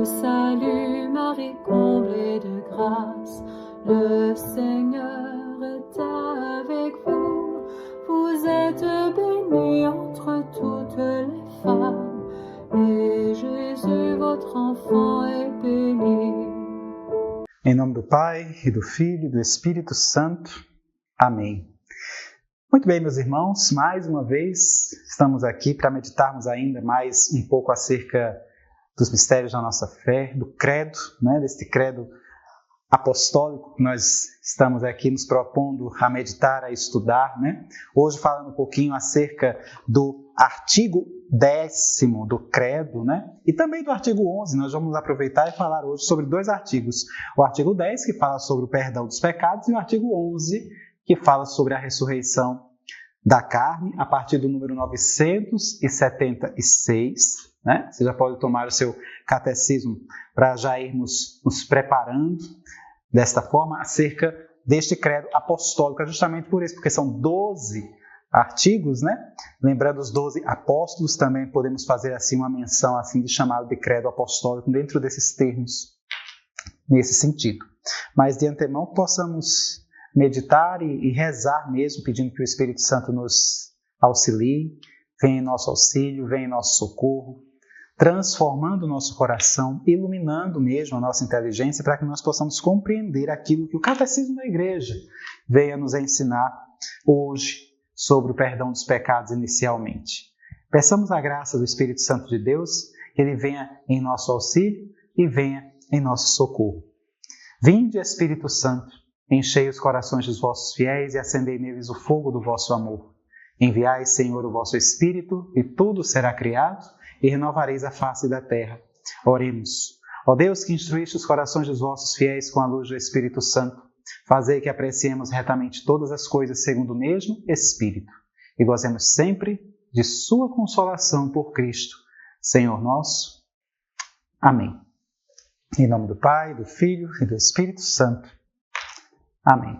salue Marie, comblée de grâce, le Seigneur est avec vous. Vous êtes bénie entre toutes les femmes, et Jésus, votre enfant, est béni. Em nome do Pai, e do Filho, e do Espírito Santo. Amém. Muito bem, meus irmãos, mais uma vez estamos aqui para meditarmos ainda mais um pouco acerca dos mistérios da nossa fé, do credo, deste credo apostólico que nós estamos aqui nos propondo a meditar, a estudar. Hoje falando um pouquinho acerca do artigo 10º do credo, e também do artigo 11. Nós vamos aproveitar e falar hoje sobre dois artigos. O artigo 10, que fala sobre o perdão dos pecados, e o artigo 11, que fala sobre a ressurreição da carne, a partir do número 976. Você já pode tomar o seu catecismo para já irmos nos preparando desta forma acerca deste credo apostólico. É justamente por isso, porque são 12 artigos, Lembrando os 12 apóstolos, também podemos fazer assim uma menção assim de chamado de credo apostólico dentro desses termos, nesse sentido. Mas de antemão possamos meditar e rezar mesmo, pedindo que o Espírito Santo nos auxilie, venha em nosso auxílio, venha em nosso socorro, transformando o nosso coração, iluminando mesmo a nossa inteligência para que nós possamos compreender aquilo que o Catecismo da Igreja veio nos ensinar hoje sobre o perdão dos pecados inicialmente. Peçamos a graça do Espírito Santo de Deus, que Ele venha em nosso auxílio e venha em nosso socorro. Vinde, Espírito Santo, enchei os corações dos vossos fiéis e acendei neles o fogo do vosso amor. Enviai, Senhor, o vosso Espírito, e tudo será criado, e renovareis a face da terra. Oremos. Ó Deus, que instruíste os corações dos vossos fiéis com a luz do Espírito Santo, fazei que apreciemos retamente todas as coisas segundo o mesmo Espírito, e gozemos sempre de sua consolação por Cristo, Senhor nosso. Amém. Em nome do Pai, do Filho e do Espírito Santo. Amém.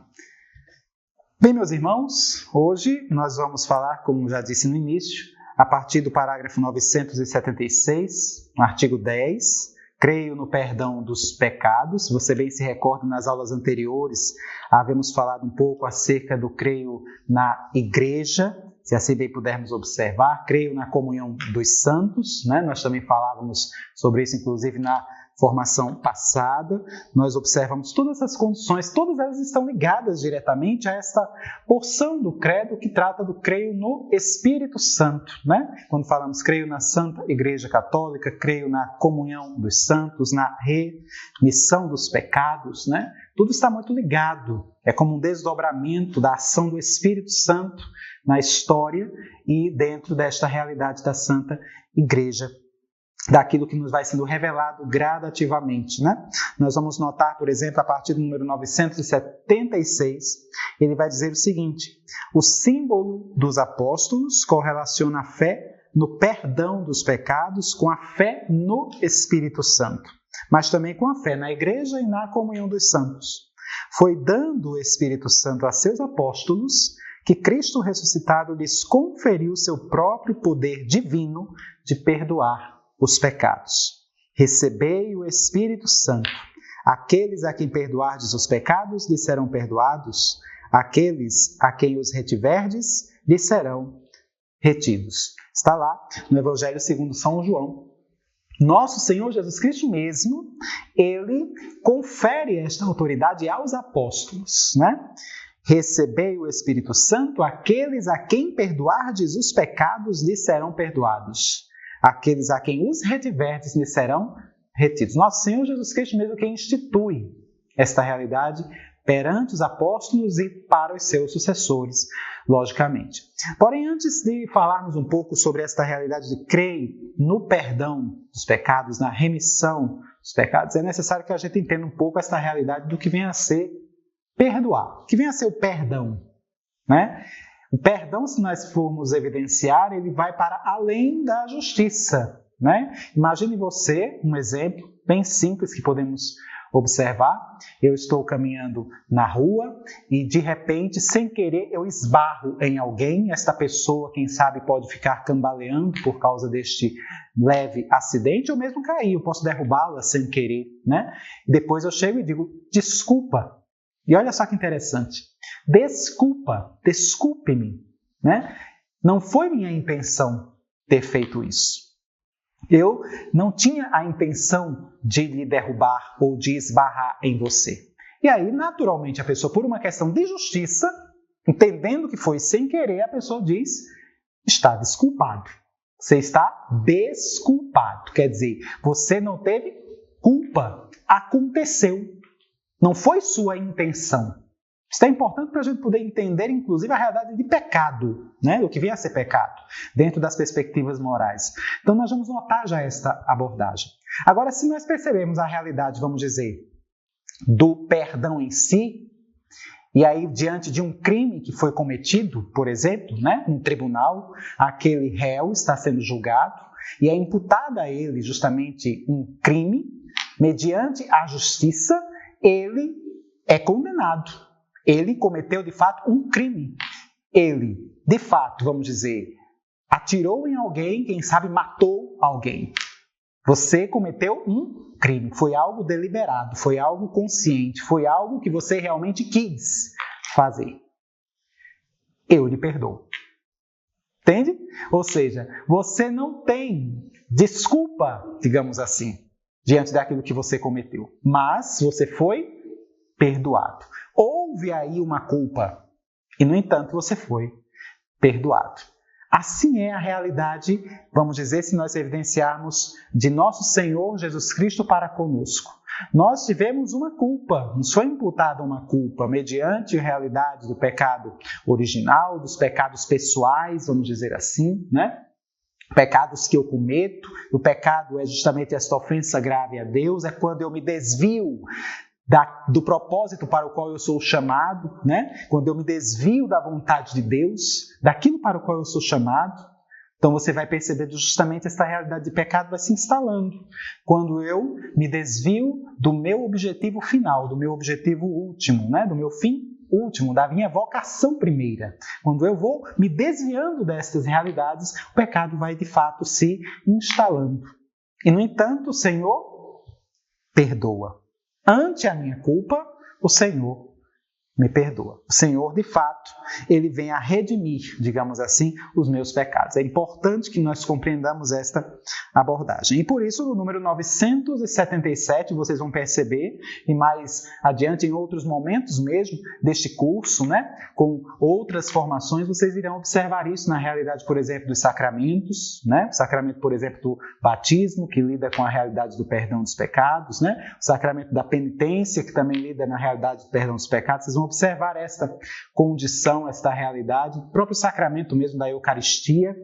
Bem, meus irmãos, hoje nós vamos falar, como já disse no início, a partir do parágrafo 976, no artigo 10, creio no perdão dos pecados. Você bem se recorda, nas aulas anteriores, havíamos falado um pouco acerca do creio na igreja, se assim bem pudermos observar, creio na comunhão dos santos, Nós também falávamos sobre isso, inclusive, na formação passada. Nós observamos todas essas condições, todas elas estão ligadas diretamente a esta porção do credo que trata do creio no Espírito Santo, Quando falamos creio na Santa Igreja Católica, creio na comunhão dos santos, na remissão dos pecados, Tudo está muito ligado, é como um desdobramento da ação do Espírito Santo na história e dentro desta realidade da Santa Igreja, daquilo que nos vai sendo revelado gradativamente. Nós vamos notar, por exemplo, a partir do número 976, ele vai dizer o seguinte: o símbolo dos apóstolos correlaciona a fé no perdão dos pecados com a fé no Espírito Santo, mas também com a fé na igreja e na comunhão dos santos. Foi dando o Espírito Santo a seus apóstolos que Cristo ressuscitado lhes conferiu seu próprio poder divino de perdoar os pecados. Recebei o Espírito Santo. Aqueles a quem perdoardes os pecados lhes serão perdoados. Aqueles a quem os retiverdes lhes serão retidos. Está lá no Evangelho segundo São João. Nosso Senhor Jesus Cristo mesmo, Ele confere esta autoridade aos apóstolos, Recebei o Espírito Santo. Aqueles a quem perdoardes os pecados lhes serão perdoados. Aqueles a quem os retiverdes lhes serão retidos. Nosso Senhor Jesus Cristo mesmo quem institui esta realidade perante os apóstolos e para os seus sucessores, logicamente. Porém, antes de falarmos um pouco sobre esta realidade de crer no perdão dos pecados, na remissão dos pecados, é necessário que a gente entenda um pouco esta realidade do que vem a ser perdoar. O que vem a ser o perdão, O perdão, se nós formos evidenciar, ele vai para além da justiça, Imagine você, um exemplo bem simples que podemos observar. Eu estou caminhando na rua e de repente, sem querer, eu esbarro em alguém. Esta pessoa, quem sabe, pode ficar cambaleando por causa deste leve acidente ou mesmo cair. Eu posso derrubá-la sem querer, né? E depois eu chego e digo, desculpa. E olha só que interessante. Desculpe-me, né? Não foi minha intenção ter feito isso. Eu não tinha a intenção de lhe derrubar ou de esbarrar em você. E aí, naturalmente, a pessoa, por uma questão de justiça, entendendo que foi sem querer, a pessoa diz, está desculpado. Você está desculpado. Quer dizer, você não teve culpa. Aconteceu. Não foi sua intenção. Isso é importante para a gente poder entender, inclusive, a realidade de pecado, né? O que vem a ser pecado, dentro das perspectivas morais. Então, nós vamos notar já esta abordagem. Agora, se nós percebemos a realidade, vamos dizer, do perdão em si, e aí, diante de um crime que foi cometido, por exemplo, né, no tribunal, aquele réu está sendo julgado, e é imputado a ele justamente um crime, mediante a justiça, ele é condenado. Ele cometeu, de fato, um crime. Ele, de fato, vamos dizer, atirou em alguém, quem sabe matou alguém. Você cometeu um crime. Foi algo deliberado, foi algo consciente, foi algo que você realmente quis fazer. Eu lhe perdoo. Entende? Ou seja, você não tem desculpa, digamos assim, diante daquilo que você cometeu. Mas você foi perdoado. Houve aí uma culpa e, no entanto, você foi perdoado. Assim é a realidade, vamos dizer, se nós evidenciarmos de nosso Senhor Jesus Cristo para conosco. Nós tivemos uma culpa, nos foi imputada uma culpa mediante a realidade do pecado original, dos pecados pessoais, vamos dizer assim, né? Pecados que eu cometo. O pecado é justamente esta ofensa grave a Deus, é quando eu me desvio do propósito para o qual eu sou chamado, né? Quando eu me desvio da vontade de Deus, daquilo para o qual eu sou chamado. Então você vai perceber justamente esta realidade de pecado vai se instalando. Quando eu me desvio do meu objetivo final, do meu objetivo último, né? Do meu fim último, da minha vocação primeira. Quando eu vou me desviando destas realidades, o pecado vai de fato se instalando. E no entanto, o Senhor perdoa. Ante a minha culpa, o Senhor me perdoa. O Senhor, de fato, Ele vem a redimir, digamos assim, os meus pecados. É importante que nós compreendamos esta abordagem. E por isso, no número 977, vocês vão perceber, e mais adiante, em outros momentos mesmo deste curso, né, com outras formações, vocês irão observar isso na realidade, por exemplo, dos sacramentos, né? O sacramento, por exemplo, do batismo, que lida com a realidade do perdão dos pecados, né? O sacramento da penitência, que também lida na realidade do perdão dos pecados. Vocês vão observar esta condição, esta realidade. O próprio sacramento mesmo da Eucaristia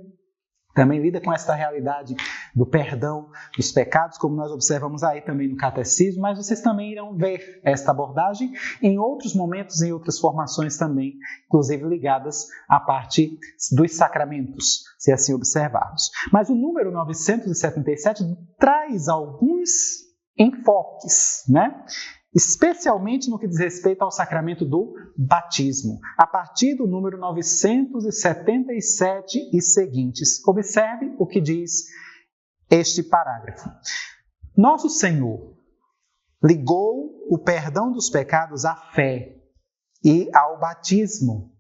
também lida com esta realidade do perdão dos pecados, como nós observamos aí também no Catecismo, mas vocês também irão ver esta abordagem em outros momentos, em outras formações também, inclusive ligadas à parte dos sacramentos, se assim observarmos. Mas o número 977 traz alguns enfoques, né? Especialmente no que diz respeito ao sacramento do batismo, a partir do número 977 e seguintes. Observe o que diz este parágrafo. Nosso Senhor ligou o perdão dos pecados à fé e ao batismo.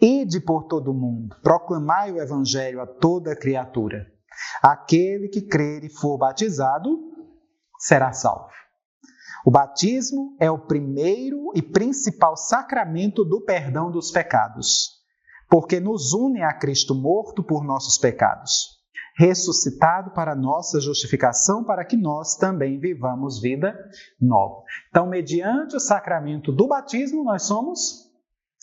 Ide por todo o mundo, proclamai o Evangelho a toda criatura. Aquele que crer e for batizado será salvo. O batismo é o primeiro e principal sacramento do perdão dos pecados, porque nos une a Cristo morto por nossos pecados, ressuscitado para nossa justificação, para que nós também vivamos vida nova. Então, mediante o sacramento do batismo, nós somos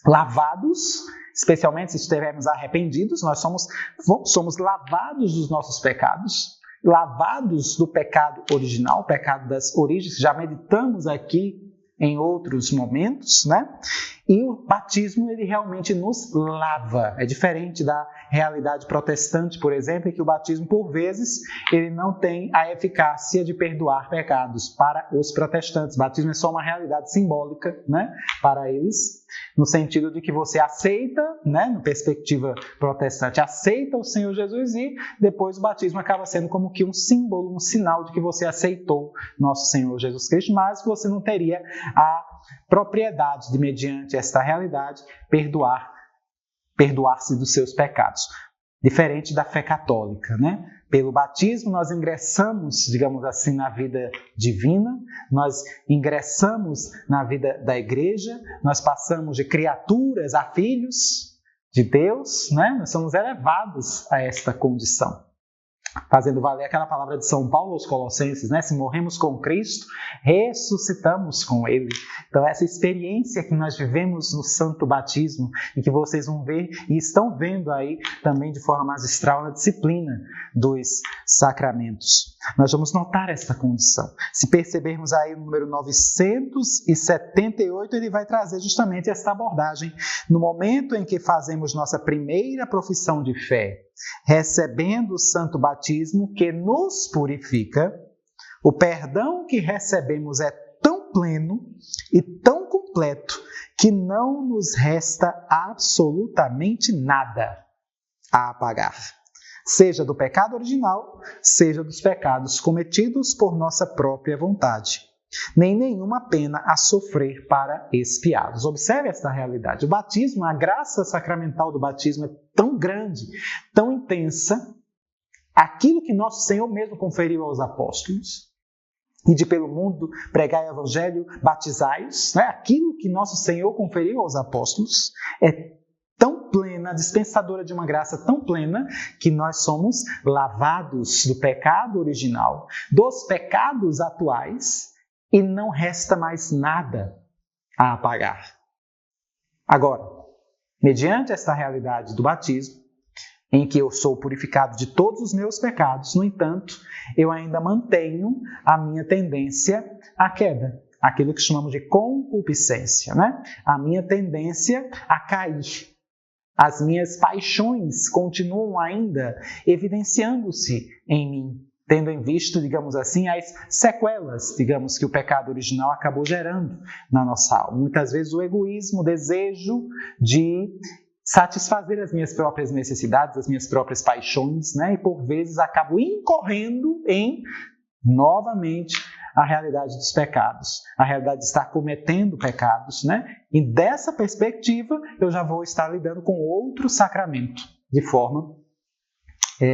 lavados, especialmente se estivermos arrependidos, nós somos lavados dos nossos pecados, lavados do pecado original, pecado das origens. Já meditamos aqui em outros momentos, né? E o batismo, ele realmente nos lava. É diferente da realidade protestante, por exemplo, em que o batismo, por vezes, ele não tem a eficácia de perdoar pecados para os protestantes. O batismo é só uma realidade simbólica, né, para eles, no sentido de que você aceita, né, na perspectiva protestante, aceita o Senhor Jesus e depois o batismo acaba sendo como que um símbolo, um sinal de que você aceitou nosso Senhor Jesus Cristo, mas você não teria a propriedade de, mediante esta realidade, perdoar-se dos seus pecados. Diferente da fé católica, né? Pelo batismo nós ingressamos, digamos assim, na vida divina, nós ingressamos na vida da igreja, nós passamos de criaturas a filhos de Deus, né? Nós somos elevados a esta condição. Fazendo valer aquela palavra de São Paulo aos Colossenses, né? Se morremos com Cristo, ressuscitamos com Ele. Então, essa experiência que nós vivemos no Santo Batismo, e que vocês vão ver e estão vendo aí também de forma magistral na disciplina dos sacramentos. Nós vamos notar esta condição. Se percebermos aí o número 978, ele vai trazer justamente esta abordagem. No momento em que fazemos nossa primeira profissão de fé, recebendo o santo batismo que nos purifica, o perdão que recebemos é tão pleno e tão completo que não nos resta absolutamente nada a apagar, seja do pecado original, seja dos pecados cometidos por nossa própria vontade, nem nenhuma pena a sofrer para expiá-los. Observe esta realidade. O batismo, a graça sacramental do batismo é tão grande, tão intensa, aquilo que nosso Senhor mesmo conferiu aos apóstolos, ide pelo mundo, pregai o evangelho, batizai-os, né? Aquilo que nosso Senhor conferiu aos apóstolos é tão plena, dispensadora de uma graça tão plena, que nós somos lavados do pecado original, dos pecados atuais, e não resta mais nada a apagar. Agora, mediante esta realidade do batismo, em que eu sou purificado de todos os meus pecados, no entanto, eu ainda mantenho a minha tendência à queda, aquilo que chamamos de concupiscência, né? A minha tendência a cair. As minhas paixões continuam ainda evidenciando-se em mim, tendo em vista, digamos assim, as sequelas, digamos, que o pecado original acabou gerando na nossa alma. Muitas vezes o egoísmo, o desejo de satisfazer as minhas próprias necessidades, as minhas próprias paixões, né? E por vezes acabo incorrendo em, novamente, a realidade dos pecados, a realidade de estar cometendo pecados, né? E dessa perspectiva, eu já vou estar lidando com outro sacramento, de forma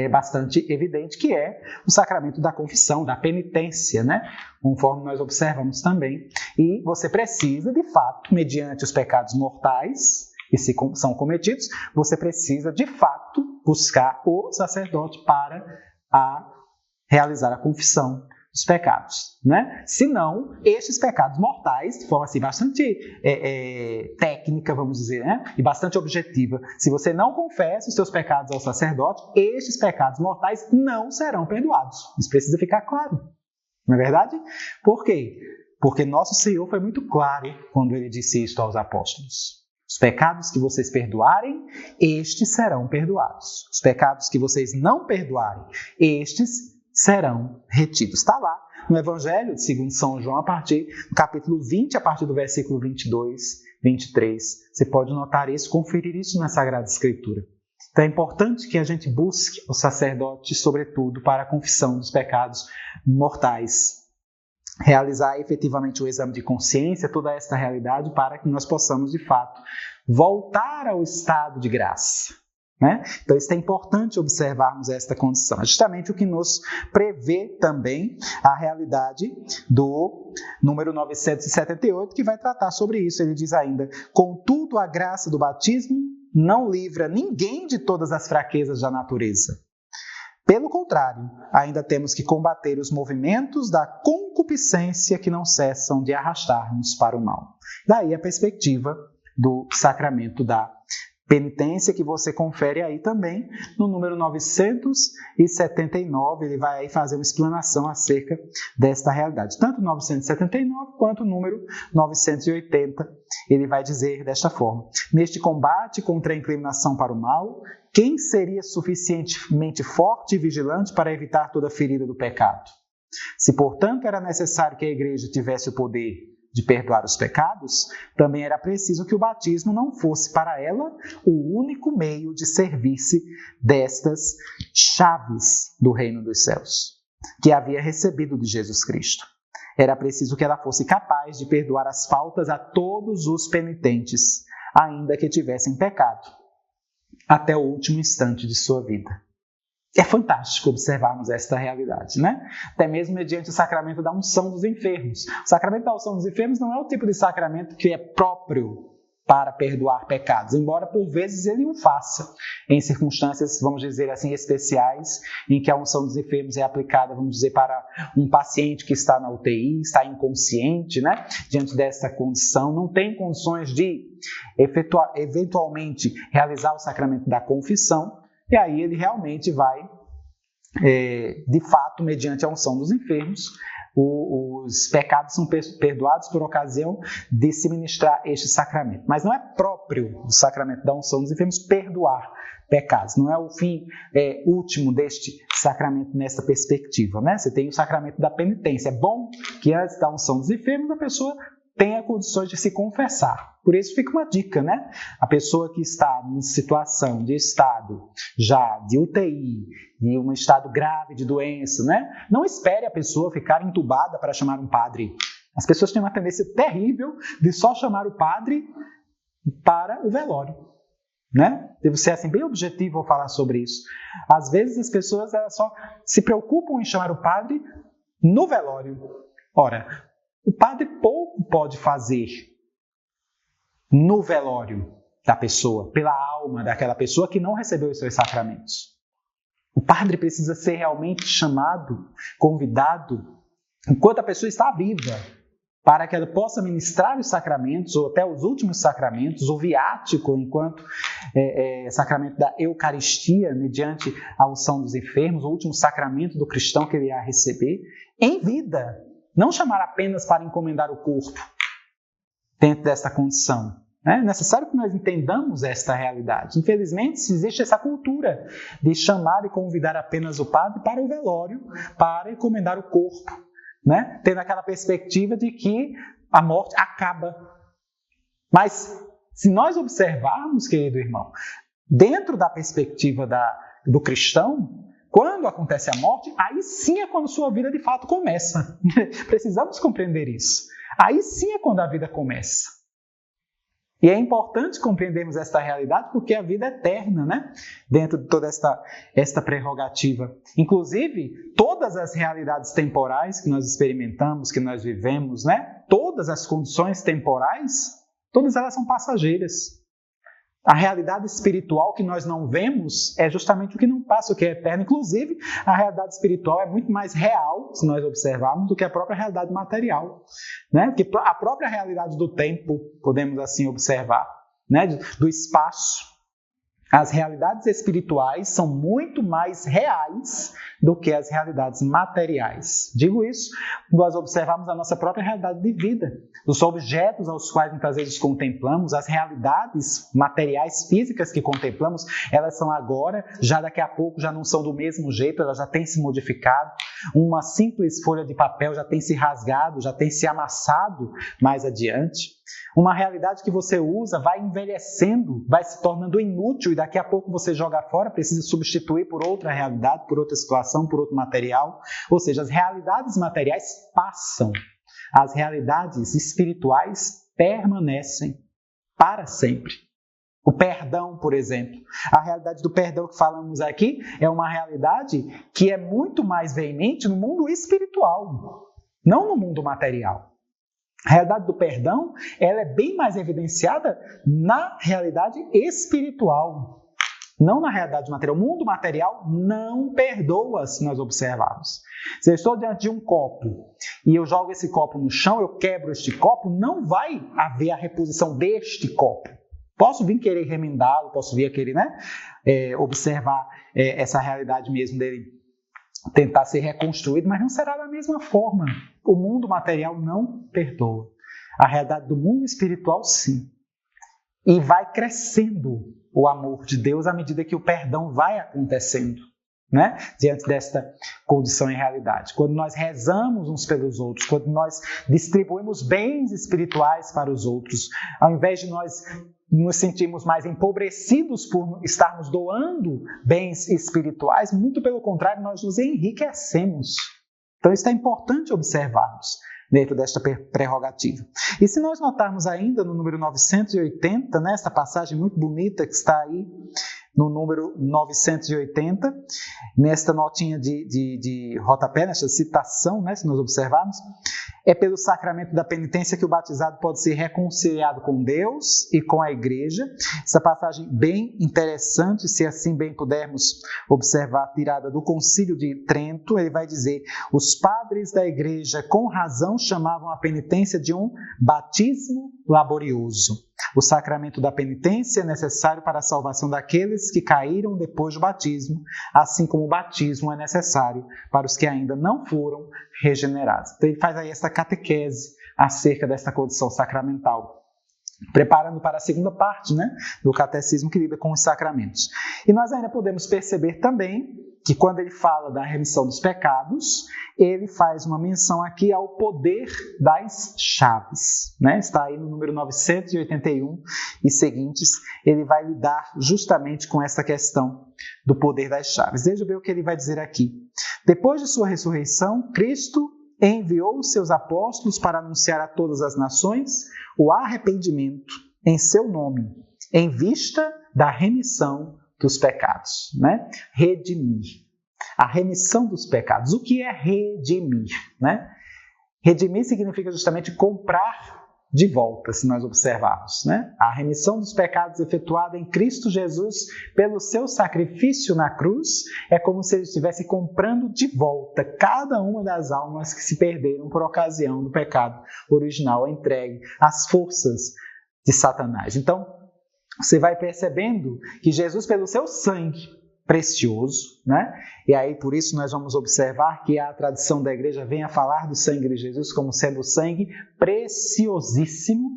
bastante evidente, que é o sacramento da confissão, da penitência, né? Conforme nós observamos também. E você precisa, de fato, mediante os pecados mortais que são cometidos, você precisa, de fato, buscar o sacerdote para realizar a confissão dos pecados, né? Senão, estes pecados mortais, de forma assim, bastante técnica, vamos dizer, né? E bastante objetiva, se você não confessa os seus pecados ao sacerdote, estes pecados mortais não serão perdoados. Isso precisa ficar claro, não é verdade? Por quê? Porque nosso Senhor foi muito claro quando Ele disse isto aos apóstolos. Os pecados que vocês perdoarem, estes serão perdoados. Os pecados que vocês não perdoarem, estes serão retidos. Está lá no Evangelho segundo São João, a partir do capítulo 20, a partir do versículo 22, 23. Você pode notar isso, conferir isso na Sagrada Escritura. Então é importante que a gente busque o sacerdote, sobretudo, para a confissão dos pecados mortais. Realizar efetivamente o exame de consciência, toda esta realidade, para que nós possamos, de fato, voltar ao estado de graça. Né? Então, isso é importante observarmos esta condição. É justamente o que nos prevê também a realidade do número 978, que vai tratar sobre isso. Ele diz ainda: contudo, a graça do batismo não livra ninguém de todas as fraquezas da natureza. Pelo contrário, ainda temos que combater os movimentos da concupiscência que não cessam de arrastar-nos para o mal. Daí a perspectiva do sacramento da Penitência que você confere aí também no número 979, ele vai aí fazer uma explanação acerca desta realidade. Tanto o 979 quanto o número 980, ele vai dizer desta forma: neste combate contra a inclinação para o mal, quem seria suficientemente forte e vigilante para evitar toda ferida do pecado? Se, portanto, era necessário que a igreja tivesse o poder de perdoar os pecados, também era preciso que o batismo não fosse para ela o único meio de servir-se destas chaves do reino dos céus, que havia recebido de Jesus Cristo. Era preciso que ela fosse capaz de perdoar as faltas a todos os penitentes, ainda que tivessem pecado, até o último instante de sua vida. É fantástico observarmos esta realidade, né? Até mesmo mediante o sacramento da unção dos enfermos. O sacramento da unção dos enfermos não é o tipo de sacramento que é próprio para perdoar pecados, embora por vezes ele o faça, em circunstâncias, vamos dizer assim, especiais, em que a unção dos enfermos é aplicada, vamos dizer, para um paciente que está na UTI, está inconsciente, né? Diante dessa condição, não tem condições de eventualmente realizar o sacramento da confissão. E aí ele realmente vai, de fato, mediante a unção dos enfermos, os pecados são perdoados por ocasião de se ministrar este sacramento. Mas não é próprio do sacramento da unção dos enfermos perdoar pecados. Não é o fim último deste sacramento nessa perspectiva, né? Você tem o sacramento da penitência. É bom que antes da unção dos enfermos a pessoa tenha condições de se confessar. Por isso fica uma dica, né? A pessoa que está em situação de estado já de UTI, de um estado grave de doença, né? Não espere a pessoa ficar entubada para chamar um padre. As pessoas têm uma tendência terrível de só chamar o padre para o velório, né? Devo ser assim, bem objetivo ao falar sobre isso. Às vezes as pessoas elas só se preocupam em chamar o padre no velório. Ora, o padre pouco pode fazer no velório da pessoa, pela alma daquela pessoa que não recebeu os seus sacramentos. O padre precisa ser realmente chamado, convidado, enquanto a pessoa está viva, para que ela possa ministrar os sacramentos, ou até os últimos sacramentos, o viático, enquanto sacramento da Eucaristia, mediante a unção dos enfermos, o último sacramento do cristão que ele irá receber, em vida. Não chamar apenas para encomendar o corpo dentro dessa condição. É necessário que nós entendamos esta realidade. Infelizmente, existe essa cultura de chamar e convidar apenas o padre para o velório, para encomendar o corpo, né? Tendo aquela perspectiva de que a morte acaba. Mas, se nós observarmos, querido irmão, dentro da perspectiva do cristão, quando acontece a morte, aí sim é quando sua vida de fato começa. Precisamos compreender isso. Aí sim é quando a vida começa. E é importante compreendermos esta realidade porque a vida é eterna, né? Dentro de toda esta prerrogativa. Inclusive, todas as realidades temporais que nós experimentamos, que nós vivemos, né? Todas as condições temporais, todas elas são passageiras. A realidade espiritual que nós não vemos é justamente o que não passa, o que é eterno. Inclusive, a realidade espiritual é muito mais real, se nós observarmos, do que a própria realidade material, né? Porque a própria realidade do tempo, podemos assim observar, né? Do espaço. As realidades espirituais são muito mais reais do que as realidades materiais. Digo isso, nós observamos a nossa própria realidade de vida. Os objetos aos quais muitas vezes contemplamos, as realidades materiais, físicas que contemplamos, elas são agora, já daqui a pouco já não são do mesmo jeito, elas já têm se modificado. Uma simples folha de papel já tem se rasgado, já tem se amassado mais adiante. Uma realidade que você usa vai envelhecendo, vai se tornando inútil e daqui a pouco você joga fora, precisa substituir por outra realidade, por outra situação, por outro material. Ou seja, as realidades materiais passam, as realidades espirituais permanecem para sempre. O perdão, por exemplo. A realidade do perdão que falamos aqui é uma realidade que é muito mais veemente no mundo espiritual, não no mundo material. A realidade do perdão, ela é bem mais evidenciada na realidade espiritual, não na realidade material. O mundo material não perdoa, se nós observarmos. Se eu estou diante de um copo e eu jogo esse copo no chão, eu quebro este copo, não vai haver a reposição deste copo. Posso vir querer remendá-lo, posso vir querer, observar essa realidade mesmo dele tentar ser reconstruído, mas não será da mesma forma. O mundo material não perdoa. A realidade do mundo espiritual, sim. E vai crescendo o amor de Deus à medida que o perdão vai acontecendo, diante desta condição em realidade. Quando nós rezamos uns pelos outros, quando nós distribuímos bens espirituais para os outros, ao invés de nós nos sentirmos mais empobrecidos por estarmos doando bens espirituais, muito pelo contrário, nós nos enriquecemos. Então isso é importante observarmos dentro desta prerrogativa. E se nós notarmos ainda no número 980, esta passagem muito bonita que está aí no número 980, nesta notinha de rodapé, nesta citação, se nós observarmos, é pelo sacramento da penitência que o batizado pode ser reconciliado com Deus e com a igreja. Essa passagem bem interessante, se assim bem pudermos observar, tirada do Concílio de Trento, ele vai dizer: os padres da igreja com razão chamavam a penitência de um batismo laborioso. O sacramento da penitência é necessário para a salvação daqueles que caíram depois do batismo, assim como o batismo é necessário para os que ainda não foram regenerados. Então ele faz aí essa catequese acerca dessa condição sacramental, preparando para a segunda parte do catecismo que lida com os sacramentos. E nós ainda podemos perceber também que quando ele fala da remissão dos pecados, ele faz uma menção aqui ao poder das chaves. Está aí no número 981 e seguintes, ele vai lidar justamente com essa questão do poder das chaves. Veja bem o que ele vai dizer aqui. Depois de sua ressurreição, Cristo enviou os seus apóstolos para anunciar a todas as nações o arrependimento em seu nome, em vista da remissão dos pecados. Redimir. A remissão dos pecados. O que é redimir? Redimir significa justamente comprar de volta, se nós observarmos. A remissão dos pecados efetuada em Cristo Jesus pelo seu sacrifício na cruz é como se ele estivesse comprando de volta cada uma das almas que se perderam por ocasião do pecado original entregue às forças de Satanás. Então, você vai percebendo que Jesus, pelo seu sangue precioso, e aí por isso nós vamos observar que a tradição da igreja vem a falar do sangue de Jesus como sendo o sangue preciosíssimo,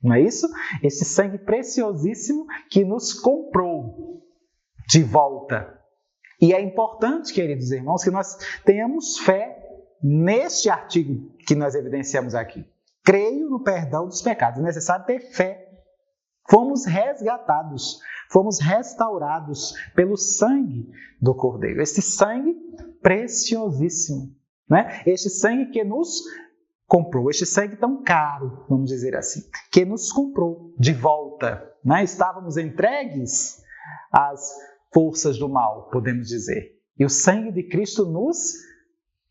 não é isso? Esse sangue preciosíssimo que nos comprou de volta. E é importante, queridos irmãos, que nós tenhamos fé neste artigo que nós evidenciamos aqui. Creio no perdão dos pecados. É necessário ter fé. Fomos resgatados, fomos restaurados pelo sangue do Cordeiro. Esse sangue preciosíssimo, Este sangue que nos comprou, este sangue tão caro, vamos dizer assim, que nos comprou de volta. Estávamos entregues às forças do mal, podemos dizer. E o sangue de Cristo nos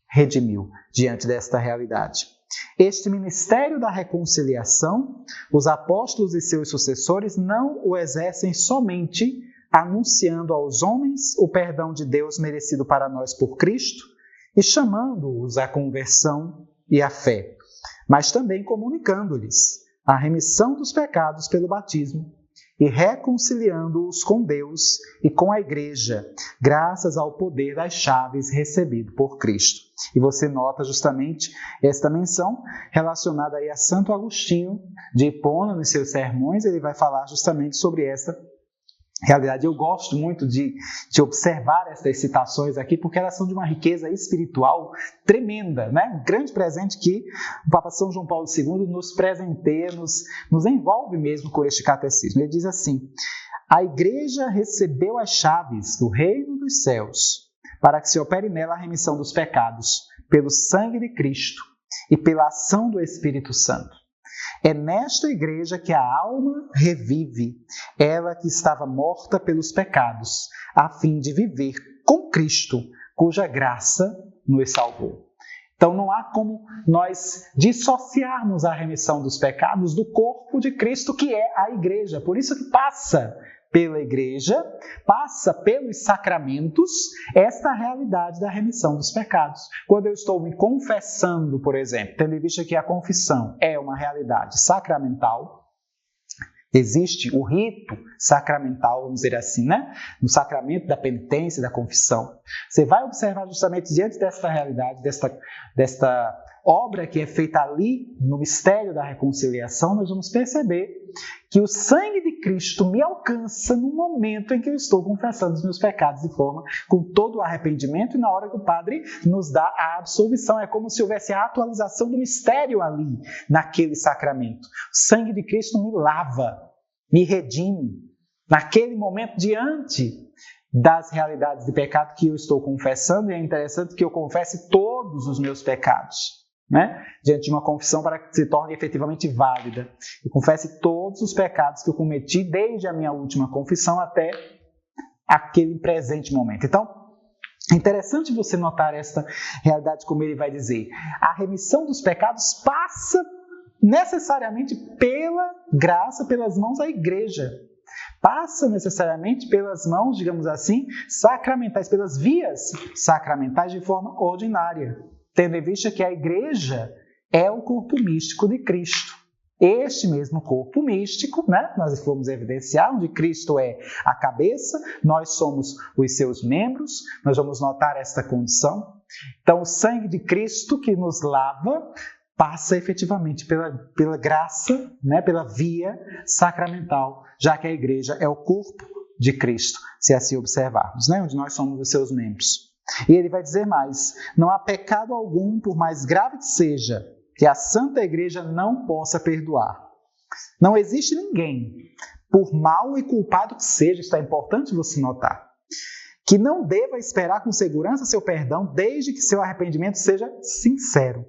redimiu diante desta realidade. Este ministério da reconciliação, os apóstolos e seus sucessores não o exercem somente anunciando aos homens o perdão de Deus merecido para nós por Cristo e chamando-os à conversão e à fé, mas também comunicando-lhes a remissão dos pecados pelo batismo e reconciliando-os com Deus e com a igreja, graças ao poder das chaves recebido por Cristo. E você nota justamente esta menção relacionada aí a Santo Agostinho de Hipona, nos seus sermões, ele vai falar justamente sobre essa realidade. Eu gosto muito de observar essas citações aqui, porque elas são de uma riqueza espiritual tremenda, Um grande presente que o Papa São João Paulo II nos presenteia, nos envolve mesmo com este catecismo. Ele diz assim: a igreja recebeu as chaves do reino dos céus para que se opere nela a remissão dos pecados pelo sangue de Cristo e pela ação do Espírito Santo. É nesta igreja que a alma revive, ela que estava morta pelos pecados, a fim de viver com Cristo, cuja graça nos salvou. Então não há como nós dissociarmos a remissão dos pecados do corpo de Cristo, que é a igreja. Por isso que passa pela igreja, passa pelos sacramentos, esta realidade da remissão dos pecados. Quando eu estou me confessando, por exemplo, tendo em vista que a confissão é uma realidade sacramental, Existe o rito sacramental, vamos dizer assim, né? No sacramento da penitência, da confissão. Você vai observar justamente diante desta realidade, desta obra que é feita ali no mistério da reconciliação, nós vamos perceber que o sangue de Cristo me alcança no momento em que eu estou confessando os meus pecados de forma com todo o arrependimento e na hora que o Padre nos dá a absolvição. É como se houvesse a atualização do mistério ali, naquele sacramento. O sangue de Cristo me lava, me redime. Naquele momento, diante das realidades de pecado que eu estou confessando, e é interessante que eu confesse todos os meus pecados. Né? Diante de uma confissão para que se torne efetivamente válida. Eu confesse todos os pecados que eu cometi desde a minha última confissão até aquele presente momento. Então, é interessante você notar esta realidade, como ele vai dizer. A remissão dos pecados passa necessariamente pela graça, pelas mãos da igreja. Passa necessariamente pelas mãos, digamos assim, sacramentais, pelas vias sacramentais de forma ordinária. Tendo em vista que a igreja é o corpo místico de Cristo. Este mesmo corpo místico, né, nós vamos evidenciar, onde Cristo é a cabeça, nós somos os seus membros, nós vamos notar esta condição. Então, o sangue de Cristo que nos lava passa efetivamente pela graça, né, pela via sacramental, já que a igreja é o corpo de Cristo, se assim observarmos, né, onde nós somos os seus membros. E ele vai dizer mais: não há pecado algum, por mais grave que seja, que a Santa Igreja não possa perdoar. Não existe ninguém, por mau e culpado que seja, isso é importante você notar, que não deva esperar com segurança seu perdão, desde que seu arrependimento seja sincero.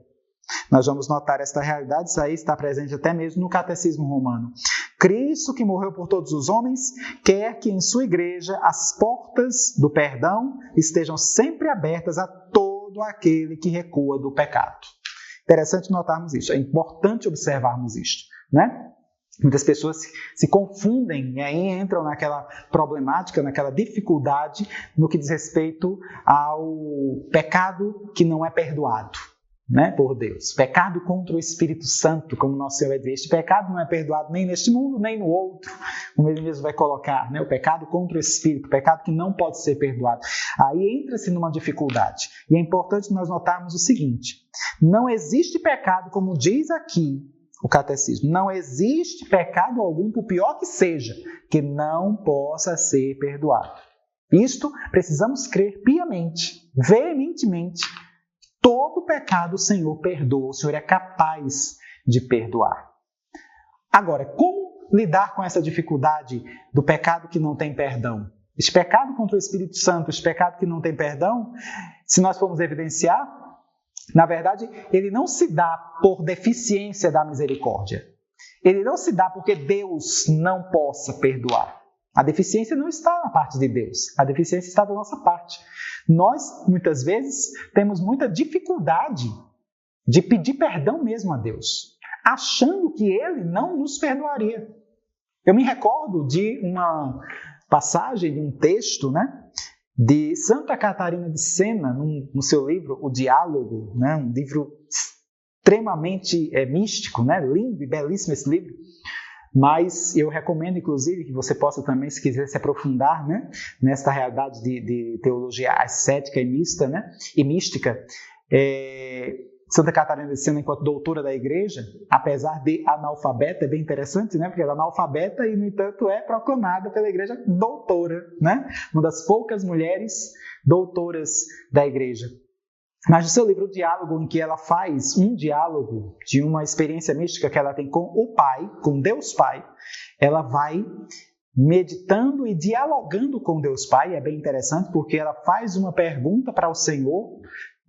Nós vamos notar esta realidade, isso aí está presente até mesmo no Catecismo Romano. Cristo, que morreu por todos os homens, quer que em sua igreja as portas do perdão estejam sempre abertas a todo aquele que recua do pecado. Interessante notarmos isso, é importante observarmos isto, né? Muitas pessoas se confundem e aí entram naquela problemática, naquela dificuldade no que diz respeito ao pecado que não é perdoado. Né, por Deus. Pecado contra o Espírito Santo, como nosso Senhor vai dizer. Este pecado não é perdoado nem neste mundo, nem no outro, como ele mesmo vai colocar, né? O pecado contra o Espírito, o pecado que não pode ser perdoado. Aí entra-se numa dificuldade. E é importante nós notarmos o seguinte: não existe pecado, como diz aqui o Catecismo, não existe pecado algum, por pior que seja, que não possa ser perdoado. Isto precisamos crer piamente, veementemente. Todo pecado o Senhor perdoa, o Senhor é capaz de perdoar. Agora, como lidar com essa dificuldade do pecado que não tem perdão? Este pecado contra o Espírito Santo, este pecado que não tem perdão, se nós formos evidenciar, na verdade, ele não se dá por deficiência da misericórdia. Ele não se dá porque Deus não possa perdoar. A deficiência não está na parte de Deus, a deficiência está da nossa parte. Nós, muitas vezes, temos muita dificuldade de pedir perdão mesmo a Deus, achando que Ele não nos perdoaria. Eu me recordo de uma passagem, de um texto, né, de Santa Catarina de Sena, no seu livro O Diálogo, né, um livro extremamente místico, né, lindo e belíssimo esse livro. Mas eu recomendo, inclusive, que você possa também, se quiser se aprofundar, né, nesta realidade de teologia ascética e mista, né, e mística. Santa Catarina de Sena, enquanto doutora da igreja, apesar de analfabeta, é bem interessante, né, porque ela é analfabeta e, no entanto, é proclamada pela igreja doutora, né, uma das poucas mulheres doutoras da igreja. Mas no seu livro O Diálogo, em que ela faz um diálogo de uma experiência mística que ela tem com o Pai, com Deus Pai, ela vai meditando e dialogando com Deus Pai. É bem interessante porque ela faz uma pergunta para o Senhor,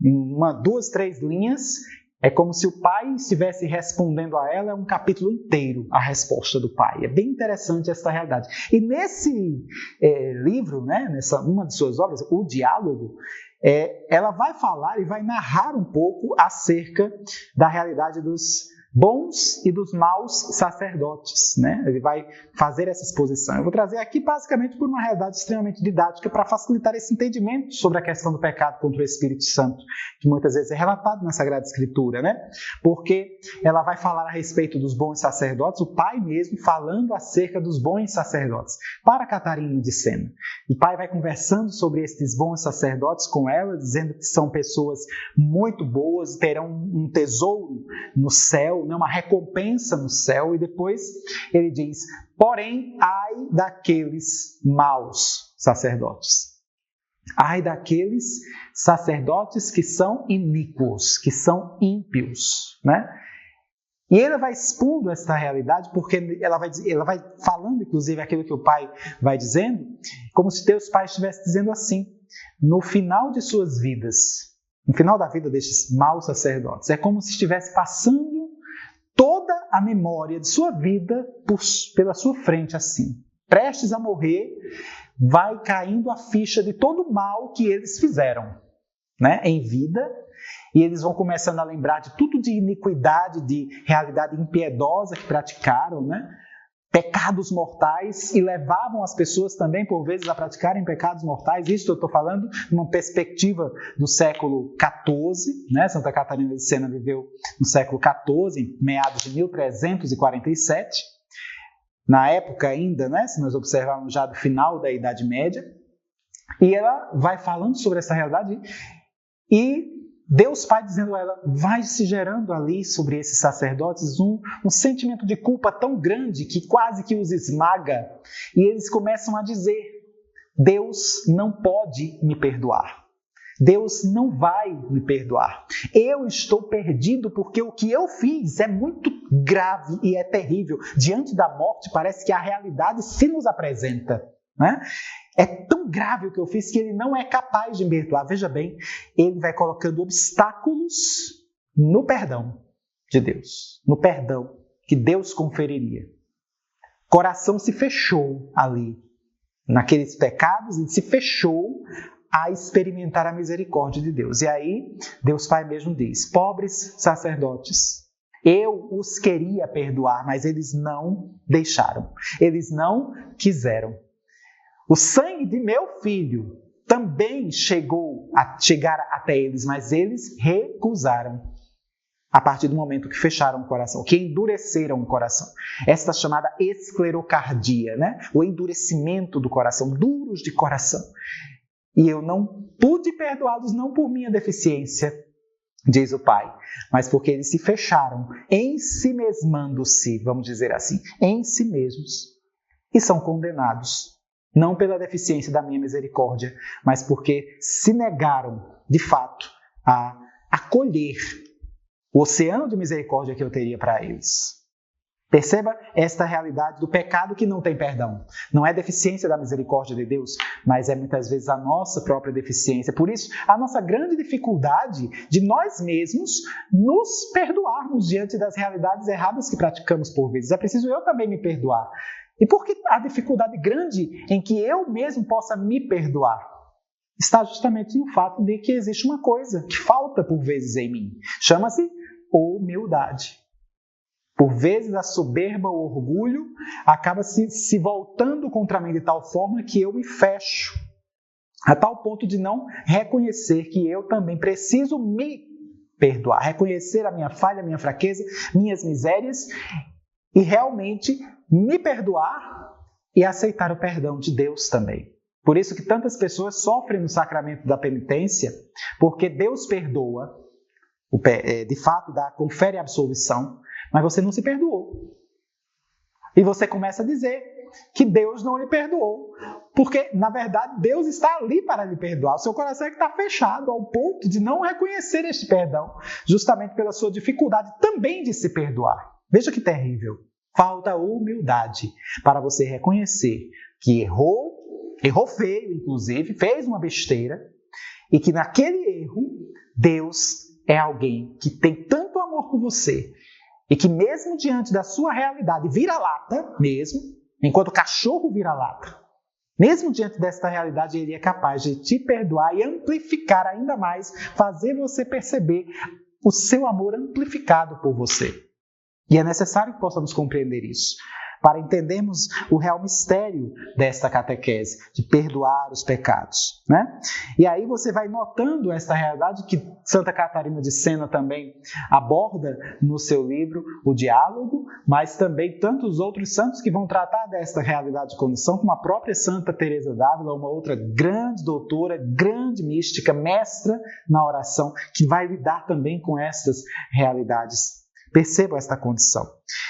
em 2, 3 linhas. É como se o Pai estivesse respondendo a ela um capítulo inteiro, a resposta do Pai. É bem interessante essa realidade. E nesse livro, né, uma de suas obras, O Diálogo, ela vai falar e vai narrar um pouco acerca da realidade dos bons e dos maus sacerdotes, né? Ele vai fazer essa exposição. Eu vou trazer aqui basicamente por uma realidade extremamente didática para facilitar esse entendimento sobre a questão do pecado contra o Espírito Santo, que muitas vezes é relatado na Sagrada Escritura, né? Porque ela vai falar a respeito dos bons sacerdotes, o pai mesmo falando acerca dos bons sacerdotes, para Catarina de Sena. O pai vai conversando sobre esses bons sacerdotes com ela, dizendo que são pessoas muito boas, terão um tesouro no céu, uma recompensa no céu, e depois ele diz: porém, ai daqueles maus sacerdotes. Ai daqueles sacerdotes que são iníquos, que são ímpios, né? E ele vai expondo essa realidade, porque ela vai falando, inclusive, aquilo que o pai vai dizendo, como se Deus Pai estivesse dizendo assim: no final de suas vidas, no final da vida destes maus sacerdotes, é como se estivesse passando toda a memória de sua vida pela sua frente assim. Prestes a morrer, vai caindo a ficha de todo o mal que eles fizeram, né, em vida, e eles vão começando a lembrar de tudo de iniquidade, de realidade impiedosa que praticaram, né? Pecados mortais, e levavam as pessoas também, por vezes, a praticarem pecados mortais. Isso eu estou falando numa perspectiva do século XIV, né? Santa Catarina de Sena viveu no século XIV, meados de 1347. Na época ainda, né? Se nós observarmos já do final da Idade Média. E ela vai falando sobre essa realidade, e Deus Pai dizendo a ela, vai se gerando ali sobre esses sacerdotes um sentimento de culpa tão grande que quase que os esmaga, e eles começam a dizer: Deus não pode me perdoar, Deus não vai me perdoar, eu estou perdido porque o que eu fiz é muito grave e é terrível. Diante da morte parece que a realidade se nos apresenta, né? É tão grave o que eu fiz que ele não é capaz de me perdoar. Veja bem, ele vai colocando obstáculos no perdão de Deus, no perdão que Deus conferiria. O coração se fechou ali, naqueles pecados, ele se fechou a experimentar a misericórdia de Deus. E aí, Deus Pai mesmo diz: pobres sacerdotes, eu os queria perdoar, mas eles não deixaram, eles não quiseram. O sangue de meu filho também chegar até eles, mas eles recusaram. A partir do momento que fecharam o coração, que endureceram o coração. Esta chamada esclerocardia, né? O endurecimento do coração, duros de coração. E eu não pude perdoá-los não por minha deficiência, diz o Pai, mas porque eles se fecharam, ensimesmando-se, vamos dizer assim, em si mesmos, e são condenados. Não pela deficiência da minha misericórdia, mas porque se negaram, de fato, a acolher o oceano de misericórdia que eu teria para eles. Perceba esta realidade do pecado que não tem perdão. Não é deficiência da misericórdia de Deus, mas é muitas vezes a nossa própria deficiência. Por isso, a nossa grande dificuldade de nós mesmos nos perdoarmos diante das realidades erradas que praticamos por vezes. É preciso eu também me perdoar. E por que a dificuldade grande em que eu mesmo possa me perdoar? Está justamente no fato de que existe uma coisa que falta por vezes em mim. Chama-se humildade. Por vezes a soberba, o orgulho, acaba se voltando contra mim de tal forma que eu me fecho. A tal ponto de não reconhecer que eu também preciso me perdoar. Reconhecer a minha falha, a minha fraqueza, minhas misérias e realmente me perdoar e aceitar o perdão de Deus também. Por isso que tantas pessoas sofrem no sacramento da penitência, porque Deus perdoa, de fato confere a absolvição, mas você não se perdoou. E você começa a dizer que Deus não lhe perdoou, porque, na verdade, Deus está ali para lhe perdoar. O seu coração é que está fechado ao ponto de não reconhecer este perdão, justamente pela sua dificuldade também de se perdoar. Veja que terrível. Falta humildade para você reconhecer que errou feio, inclusive, fez uma besteira, e que naquele erro, Deus é alguém que tem tanto amor por você, e que mesmo diante da sua realidade vira-lata, mesmo, enquanto o cachorro vira-lata, mesmo diante desta realidade, ele é capaz de te perdoar e amplificar ainda mais, fazer você perceber o seu amor amplificado por você. E é necessário que possamos compreender isso, para entendermos o real mistério desta catequese, de perdoar os pecados, né? E aí você vai notando esta realidade que Santa Catarina de Sena também aborda no seu livro, O Diálogo, mas também tantos outros santos que vão tratar desta realidade de condição, como a própria Santa Teresa d'Ávila, uma outra grande doutora, grande mística, mestra na oração, que vai lidar também com estas realidades. Percebam esta condição.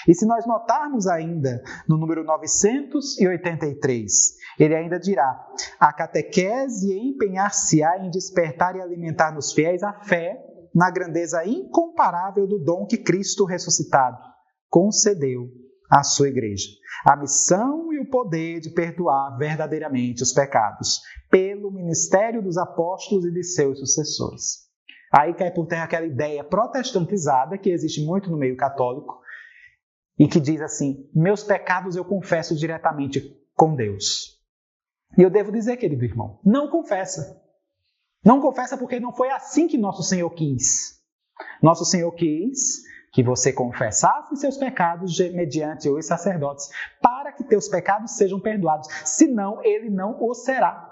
E se nós notarmos ainda no número 983, ele ainda dirá: a catequese empenhar-se-á em despertar e alimentar nos fiéis a fé na grandeza incomparável do dom que Cristo ressuscitado concedeu à sua igreja. A missão e o poder de perdoar verdadeiramente os pecados pelo ministério dos apóstolos e de seus sucessores. Aí cai por terra aquela ideia protestantizada que existe muito no meio católico e que diz assim: meus pecados eu confesso diretamente com Deus. E eu devo dizer, querido irmão, não confessa. Não confessa porque não foi assim que Nosso Senhor quis. Nosso Senhor quis que você confessasse seus pecados mediante os sacerdotes, para que teus pecados sejam perdoados, senão ele não o será.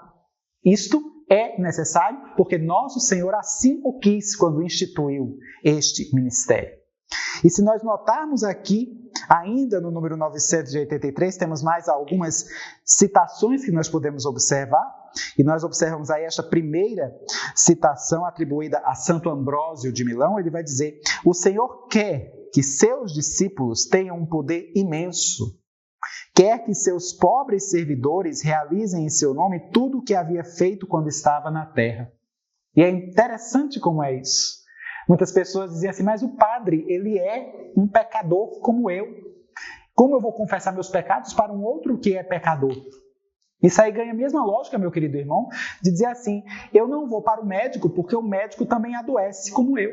Isto é necessário porque Nosso Senhor assim o quis quando instituiu este ministério. E se nós notarmos aqui, ainda no número 983, temos mais algumas citações que nós podemos observar. E nós observamos aí esta primeira citação atribuída a Santo Ambrósio de Milão. Ele vai dizer: o Senhor quer que seus discípulos tenham um poder imenso. Quer que seus pobres servidores realizem em seu nome tudo o que havia feito quando estava na terra. E é interessante como é isso. Muitas pessoas diziam assim: mas o padre, ele é um pecador como eu. Como eu vou confessar meus pecados para um outro que é pecador? Isso aí ganha a mesma lógica, meu querido irmão, de dizer assim: eu não vou para o médico porque o médico também adoece como eu.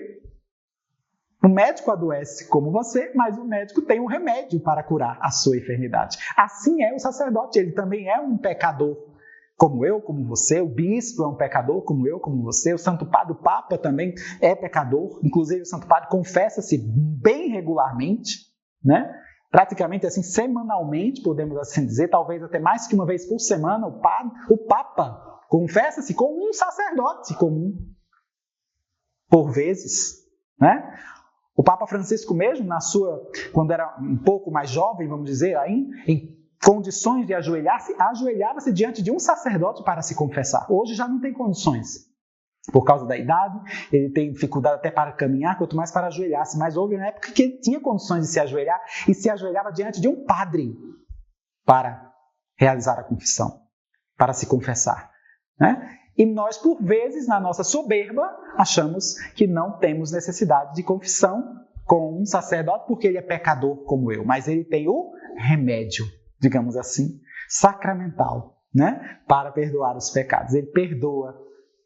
O médico adoece como você, mas o médico tem um remédio para curar a sua enfermidade. Assim é o sacerdote, ele também é um pecador como eu, como você. O bispo é um pecador como eu, como você. O Santo Padre, o Papa também é pecador. Inclusive o Santo Padre confessa-se bem regularmente, né? Praticamente assim, semanalmente, podemos assim dizer, talvez até mais que uma vez por semana, o Papa confessa-se com um sacerdote comum, por vezes, né? O Papa Francisco mesmo, quando era um pouco mais jovem, vamos dizer, aí, em condições de ajoelhar-se, ajoelhava-se diante de um sacerdote para se confessar. Hoje já não tem condições. Por causa da idade, ele tem dificuldade até para caminhar, quanto mais para ajoelhar-se. Mas houve uma época que ele tinha condições de se ajoelhar e se ajoelhava diante de um padre para realizar a confissão, para se confessar, né? E nós, por vezes, na nossa soberba, achamos que não temos necessidade de confissão com um sacerdote porque ele é pecador como eu. Mas ele tem o remédio, digamos assim, sacramental, né? Para perdoar os pecados. Ele perdoa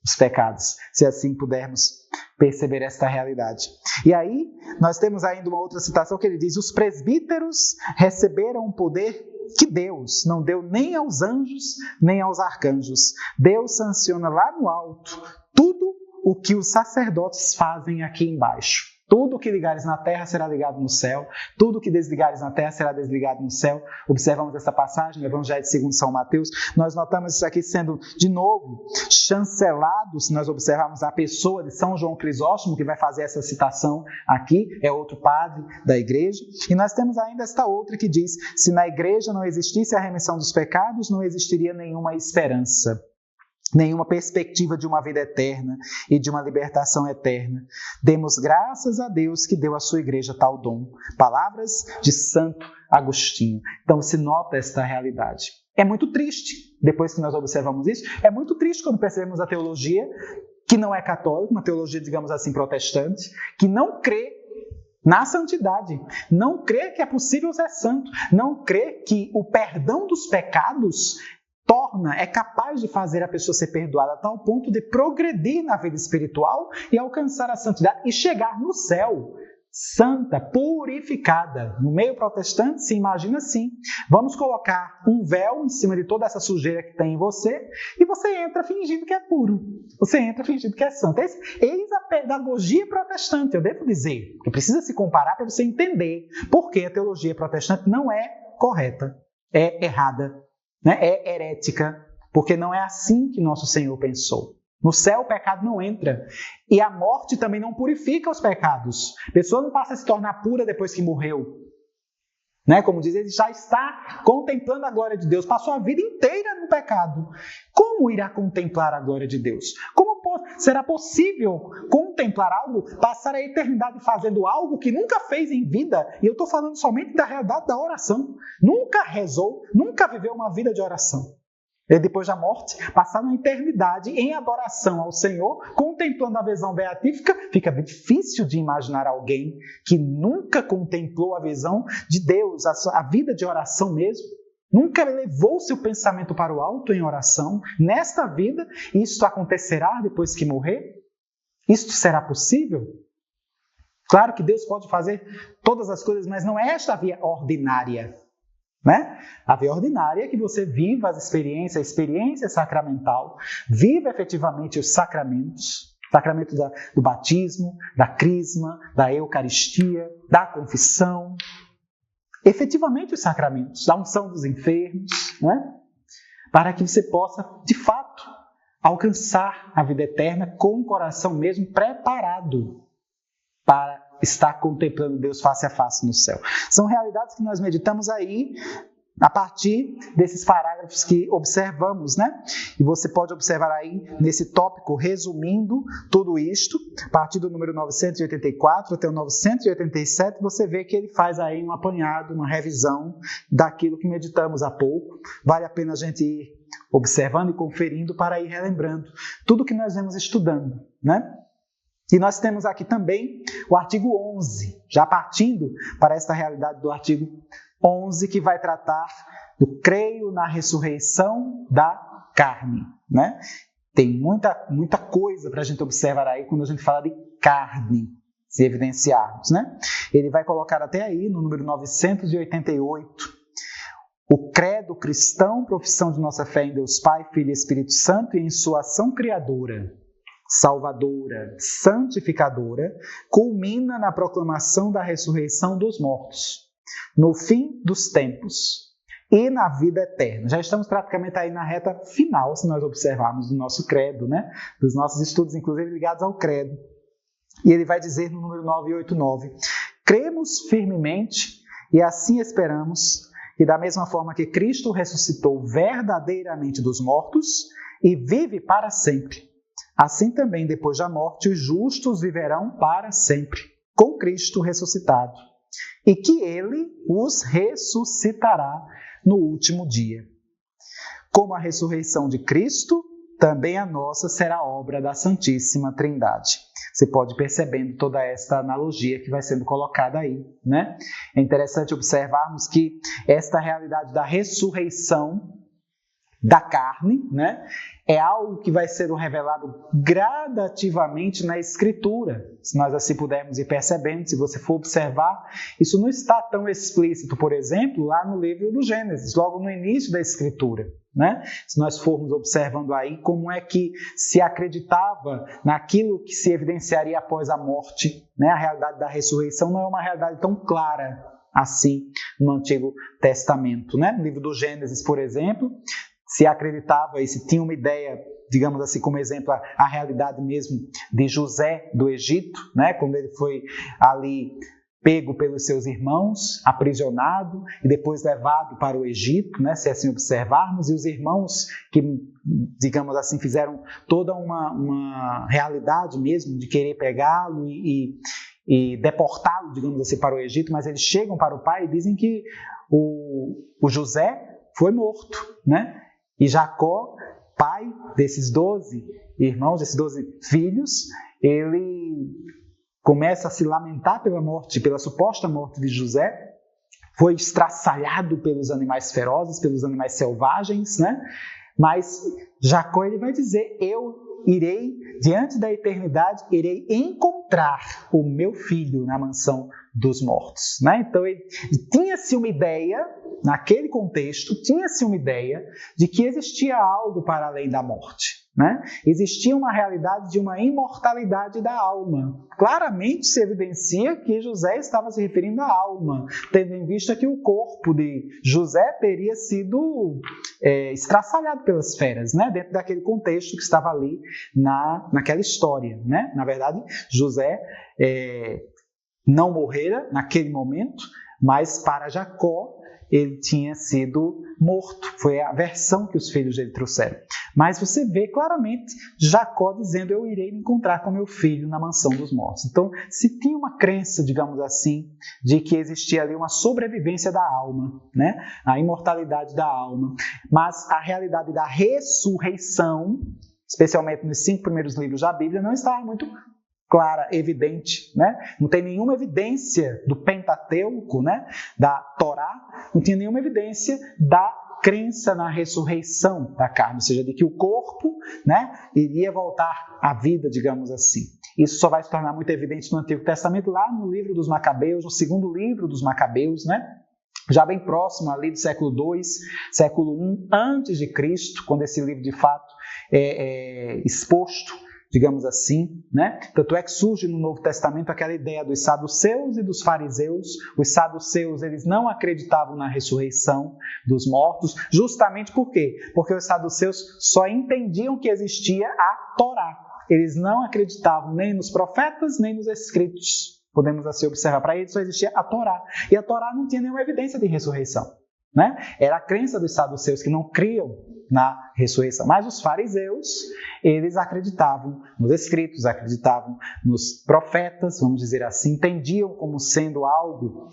os pecados, se assim pudermos perceber esta realidade. E aí, nós temos ainda uma outra citação que ele diz: os presbíteros receberam um poder que Deus não deu nem aos anjos, nem aos arcanjos. Deus sanciona lá no alto tudo o que os sacerdotes fazem aqui embaixo. Tudo o que ligares na terra será ligado no céu, tudo o que desligares na terra será desligado no céu. Observamos essa passagem no Evangelho segundo São Mateus. Nós notamos isso aqui sendo, de novo, chancelado, se nós observarmos a pessoa de São João Crisóstomo, que vai fazer essa citação aqui, é outro padre da igreja. E nós temos ainda esta outra que diz: se na igreja não existisse a remissão dos pecados, não existiria nenhuma esperança, nenhuma perspectiva de uma vida eterna e de uma libertação eterna. Demos graças a Deus que deu à sua igreja tal dom. Palavras de Santo Agostinho. Então se nota esta realidade. É muito triste, depois que nós observamos isso, é muito triste quando percebemos a teologia que não é católica, uma teologia, digamos assim, protestante, que não crê na santidade, não crê que é possível ser santo, não crê que o perdão dos pecados é capaz de fazer a pessoa ser perdoada a tal ponto de progredir na vida espiritual e alcançar a santidade e chegar no céu santa, purificada. No meio protestante se imagina assim: vamos colocar um véu em cima de toda essa sujeira que tem em você e você entra fingindo que é puro. Você entra fingindo que é santo. Eis a pedagogia protestante, eu devo dizer, que precisa se comparar para você entender por que a teologia protestante não é correta, é errada, né? É herética, porque não é assim que nosso Senhor pensou. No céu o pecado não entra. E a morte também não purifica os pecados. A pessoa não passa a se tornar pura depois que morreu. Né? Como diz, ele já está contemplando a glória de Deus. Passou a vida inteira no pecado. Como irá contemplar a glória de Deus? Como será possível contemplar algo, passar a eternidade fazendo algo que nunca fez em vida? E eu estou falando somente da realidade da oração. Nunca rezou, nunca viveu uma vida de oração. E depois da morte, passar uma eternidade em adoração ao Senhor, contemplando a visão beatífica, fica bem difícil de imaginar alguém que nunca contemplou a visão de Deus, a vida de oração mesmo, nunca levou seu pensamento para o alto em oração. Nesta vida, isto acontecerá depois que morrer? Isto será possível? Claro que Deus pode fazer todas as coisas, mas não é esta a via ordinária. Né? A via ordinária é que você viva as experiências, a experiência sacramental, viva efetivamente os sacramentos, sacramento do batismo, da crisma, da eucaristia, da confissão, efetivamente os sacramentos, da unção dos enfermos, né? Para que você possa, de fato, alcançar a vida eterna com o coração mesmo preparado para estar contemplando Deus face a face no céu. São realidades que nós meditamos aí a partir desses parágrafos que observamos, né? E você pode observar aí nesse tópico, resumindo tudo isto, a partir do número 984 até o 987, você vê que ele faz aí um apanhado, uma revisão daquilo que meditamos há pouco. Vale a pena a gente ir observando e conferindo para ir relembrando tudo que nós vemos estudando, né? E nós temos aqui também o artigo 11, já partindo para esta realidade do artigo 11, que vai tratar do creio na ressurreição da carne, né? Tem muita coisa para a gente observar aí quando a gente fala de carne, se evidenciarmos, né? Ele vai colocar até aí, no número 988, o credo cristão, profissão de nossa fé em Deus Pai, Filho e Espírito Santo, e em sua ação criadora, salvadora, santificadora, culmina na proclamação da ressurreição dos mortos, no fim dos tempos e na vida eterna. Já estamos praticamente aí na reta final, se nós observarmos do nosso credo, né? Dos nossos estudos, inclusive ligados ao credo. E ele vai dizer no número 989, cremos firmemente e assim esperamos que da mesma forma que Cristo ressuscitou verdadeiramente dos mortos e vive para sempre, assim também, depois da morte, os justos viverão para sempre, com Cristo ressuscitado, e que Ele os ressuscitará no último dia. Como a ressurreição de Cristo, também a nossa será obra da Santíssima Trindade. Você pode ir percebendo toda esta analogia que vai sendo colocada aí, né? É interessante observarmos que esta realidade da ressurreição da carne, né, é algo que vai sendo revelado gradativamente na Escritura. Se nós assim pudermos ir percebendo, se você for observar, isso não está tão explícito, por exemplo, lá no livro do Gênesis, logo no início da Escritura, né? Se nós formos observando aí como é que se acreditava naquilo que se evidenciaria após a morte, né? A realidade da ressurreição não é uma realidade tão clara assim no Antigo Testamento, né? No livro do Gênesis, por exemplo, se acreditava e se tinha uma ideia, digamos assim, como exemplo, a realidade mesmo de José do Egito, né? Quando ele foi ali pego pelos seus irmãos, aprisionado e depois levado para o Egito, né? Se assim observarmos, e os irmãos que, digamos assim, fizeram toda uma realidade mesmo de querer pegá-lo e deportá-lo, digamos assim, para o Egito, mas eles chegam para o pai e dizem que o José foi morto, né? E Jacó, pai desses 12 irmãos, desses 12 filhos, ele começa a se lamentar pela morte, pela suposta morte de José. Foi estraçalhado pelos animais ferozes, pelos animais selvagens, né? Mas Jacó ele vai dizer, eu irei, diante da eternidade, irei encontrar o meu filho na mansão dos mortos. Né? Então, ele tinha-se uma ideia, naquele contexto, tinha-se uma ideia de que existia algo para além da morte. Né? Existia uma realidade de uma imortalidade da alma. Claramente se evidencia que José estava se referindo à alma, tendo em vista que o corpo de José teria sido estraçalhado pelas feras, né? Dentro daquele contexto que estava ali naquela história. Né? Na verdade, José não morrera naquele momento, mas para Jacó ele tinha sido morto. Foi a versão que os filhos dele trouxeram. Mas você vê claramente Jacó dizendo: eu irei me encontrar com meu filho na mansão dos mortos. Então, se tinha uma crença, digamos assim, de que existia ali uma sobrevivência da alma, né? A imortalidade da alma, mas a realidade da ressurreição, especialmente nos 5 primeiros livros da Bíblia, não estava muito clara, evidente, né? Não tem nenhuma evidência do Pentateuco, né? Da Torá, não tinha nenhuma evidência da crença na ressurreição da carne, ou seja, de que o corpo, né, iria voltar à vida, digamos assim. Isso só vai se tornar muito evidente no Antigo Testamento, lá no livro dos Macabeus, no segundo livro dos Macabeus, né? Já bem próximo ali do século II, século I antes de Cristo, quando esse livro de fato é exposto, digamos assim, né? Tanto é que surge no Novo Testamento aquela ideia dos saduceus e dos fariseus. Os saduceus, eles não acreditavam na ressurreição dos mortos, justamente por quê? Porque os saduceus só entendiam que existia a Torá. Eles não acreditavam nem nos profetas, nem nos escritos. Podemos assim observar, para eles só existia a Torá. E a Torá não tinha nenhuma evidência de ressurreição. Né? Era a crença dos saduceus que não criam na ressurreição. Mas os fariseus, eles acreditavam nos escritos, acreditavam nos profetas, vamos dizer assim, entendiam como sendo algo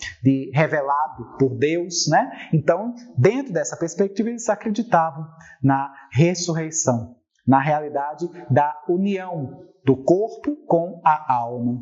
revelado por Deus. Né? Então, dentro dessa perspectiva, eles acreditavam na ressurreição, na realidade da união do corpo com a alma,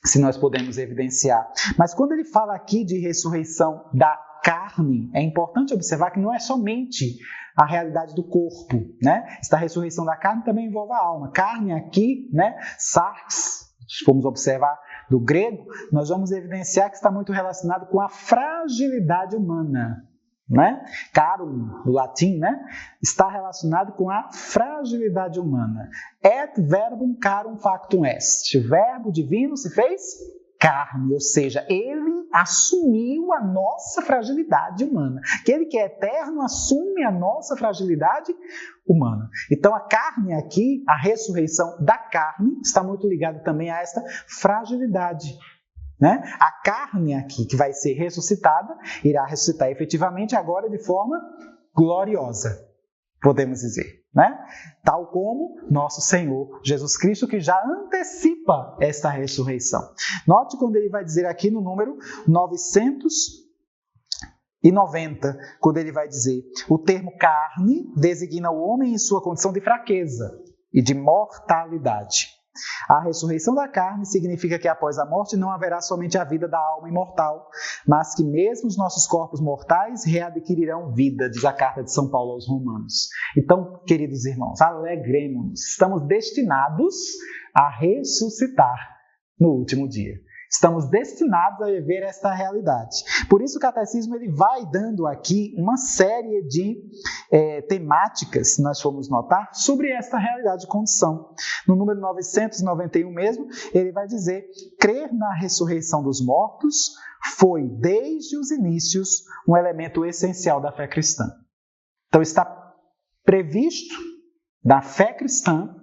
se nós podemos evidenciar. Mas quando ele fala aqui de ressurreição da carne, é importante observar que não é somente a realidade do corpo, né? Esta ressurreição da carne também envolve a alma. Carne aqui, né? Sarx, se formos observar do grego, nós vamos evidenciar que está muito relacionado com a fragilidade humana. Né? Carum, do latim, né? Está relacionado com a fragilidade humana. Et verbum carum factum est. O verbo divino se fez carne, ou seja, ele assumiu a nossa fragilidade humana. Aquele que é eterno assume a nossa fragilidade humana. Então a carne aqui, a ressurreição da carne, está muito ligada também a esta fragilidade. Né? A carne aqui que vai ser ressuscitada, irá ressuscitar efetivamente agora de forma gloriosa, podemos dizer. Né? Tal como nosso Senhor Jesus Cristo, que já antecipa esta ressurreição. Note quando ele vai dizer aqui no número 990, quando ele vai dizer: o termo carne designa o homem em sua condição de fraqueza e de mortalidade. A ressurreição da carne significa que após a morte não haverá somente a vida da alma imortal, mas que mesmo os nossos corpos mortais readquirirão vida, diz a carta de São Paulo aos Romanos. Então, queridos irmãos, alegremos-nos. Estamos destinados a ressuscitar no último dia. Estamos destinados a viver esta realidade. Por isso o catecismo ele vai dando aqui uma série de temáticas, se nós formos notar, sobre esta realidade de condição. No número 991 mesmo, ele vai dizer: crer na ressurreição dos mortos foi, desde os inícios, um elemento essencial da fé cristã. Então está previsto da fé cristã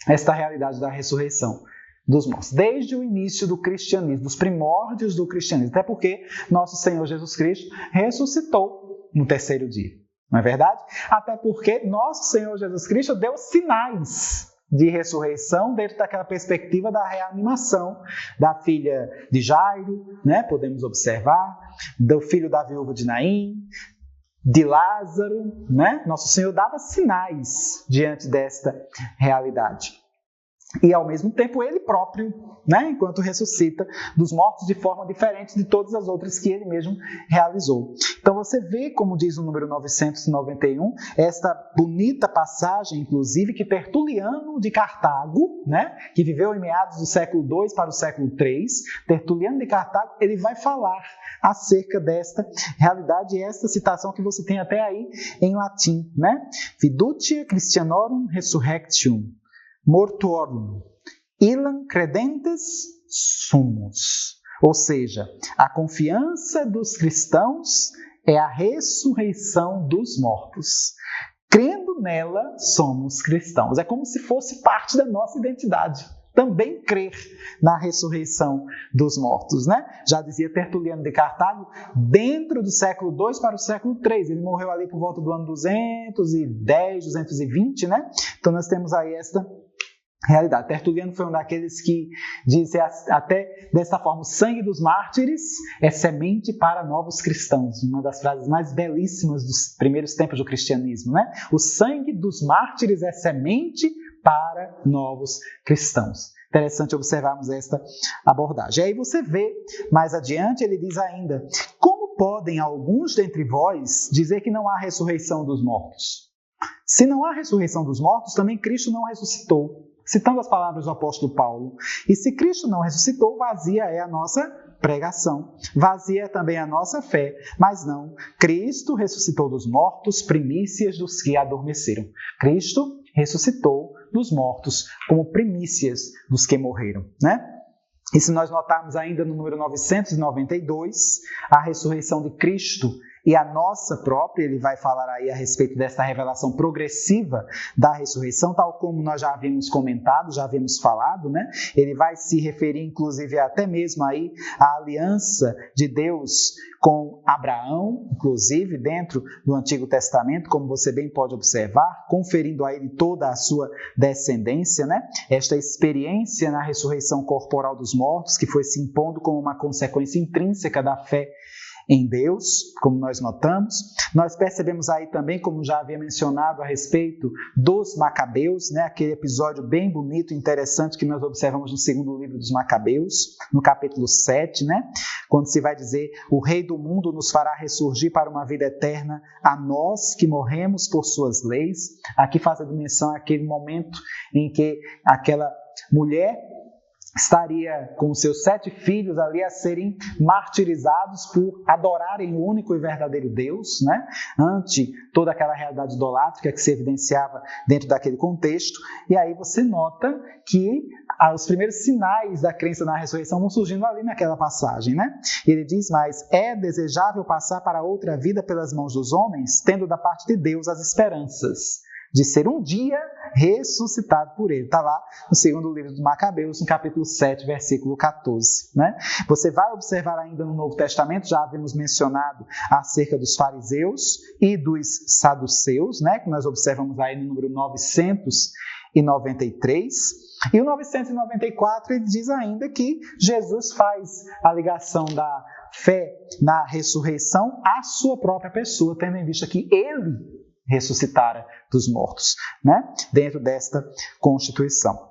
esta realidade da ressurreição dos mortos, desde o início do cristianismo, dos primórdios do cristianismo, até porque nosso Senhor Jesus Cristo ressuscitou no terceiro dia, não é verdade? Até porque nosso Senhor Jesus Cristo deu sinais de ressurreição dentro daquela perspectiva da reanimação da filha de Jairo, né? Podemos observar, do filho da viúva de Naim, de Lázaro, né? Nosso Senhor dava sinais diante desta realidade. e ao mesmo tempo ele próprio, né, enquanto ressuscita dos mortos de forma diferente de todas as outras que ele mesmo realizou. Então você vê, como diz o número 991, esta bonita passagem, inclusive, que Tertuliano de Cartago, né, que viveu em meados do século II para o século III, Tertuliano de Cartago, ele vai falar acerca desta realidade, e esta citação que você tem até aí em latim, né? Fiducia Christianorum resurrectium mortuorum, illam credentes sumus. Ou seja, a confiança dos cristãos é a ressurreição dos mortos. Crendo nela, somos cristãos. É como se fosse parte da nossa identidade. Também crer na ressurreição dos mortos, né? Já dizia Tertuliano de Cartago, dentro do século II para o século III. Ele morreu ali por volta do ano 210, 220, né? Então nós temos aí esta realidade. Tertuliano foi um daqueles que disse até desta forma: o sangue dos mártires é semente para novos cristãos. Uma das frases mais belíssimas dos primeiros tempos do cristianismo, né? O sangue dos mártires é semente para novos cristãos. Interessante observarmos esta abordagem. E aí você vê, mais adiante, ele diz ainda: como podem alguns dentre vós dizer que não há ressurreição dos mortos? Se não há ressurreição dos mortos, também Cristo não ressuscitou. Citando as palavras do apóstolo Paulo. E se Cristo não ressuscitou, vazia é a nossa pregação. Vazia é também a nossa fé. Mas não, Cristo ressuscitou dos mortos, primícias dos que adormeceram. Cristo ressuscitou dos mortos como primícias dos que morreram, né? E se nós notarmos ainda no número 992, a ressurreição de Cristo e a nossa própria, ele vai falar aí a respeito dessa revelação progressiva da ressurreição, tal como nós já havíamos comentado, já havíamos falado, né? Ele vai se referir, inclusive, até mesmo aí à aliança de Deus com Abraão, inclusive, dentro do Antigo Testamento, como você bem pode observar, conferindo a ele toda a sua descendência, né? Esta experiência na ressurreição corporal dos mortos, que foi se impondo como uma consequência intrínseca da fé em Deus, como nós notamos. Nós percebemos aí também, como já havia mencionado, a respeito dos Macabeus, né? Aquele episódio bem bonito e interessante que nós observamos no segundo livro dos Macabeus, no capítulo 7, né? Quando se vai dizer: o Rei do mundo nos fará ressurgir para uma vida eterna, a nós que morremos por suas leis. Aqui fazendo menção àquele momento em que aquela mulher estaria com seus 7 filhos ali a serem martirizados por adorarem o único e verdadeiro Deus, né? Ante toda aquela realidade idolátrica que se evidenciava dentro daquele contexto. E aí você nota que os primeiros sinais da crença na ressurreição vão surgindo ali naquela passagem, né? Ele diz mais: é desejável passar para outra vida pelas mãos dos homens, tendo da parte de Deus as esperanças de ser um dia ressuscitado por ele. Está lá no segundo livro dos Macabeus, no capítulo 7, versículo 14. Né? Você vai observar ainda no Novo Testamento, já havíamos mencionado acerca dos fariseus e dos saduceus, né? Que nós observamos aí no número 993. E o 994 ele diz ainda que Jesus faz a ligação da fé na ressurreição à sua própria pessoa, tendo em vista que ele ressuscitara dos mortos, né? Dentro desta constituição.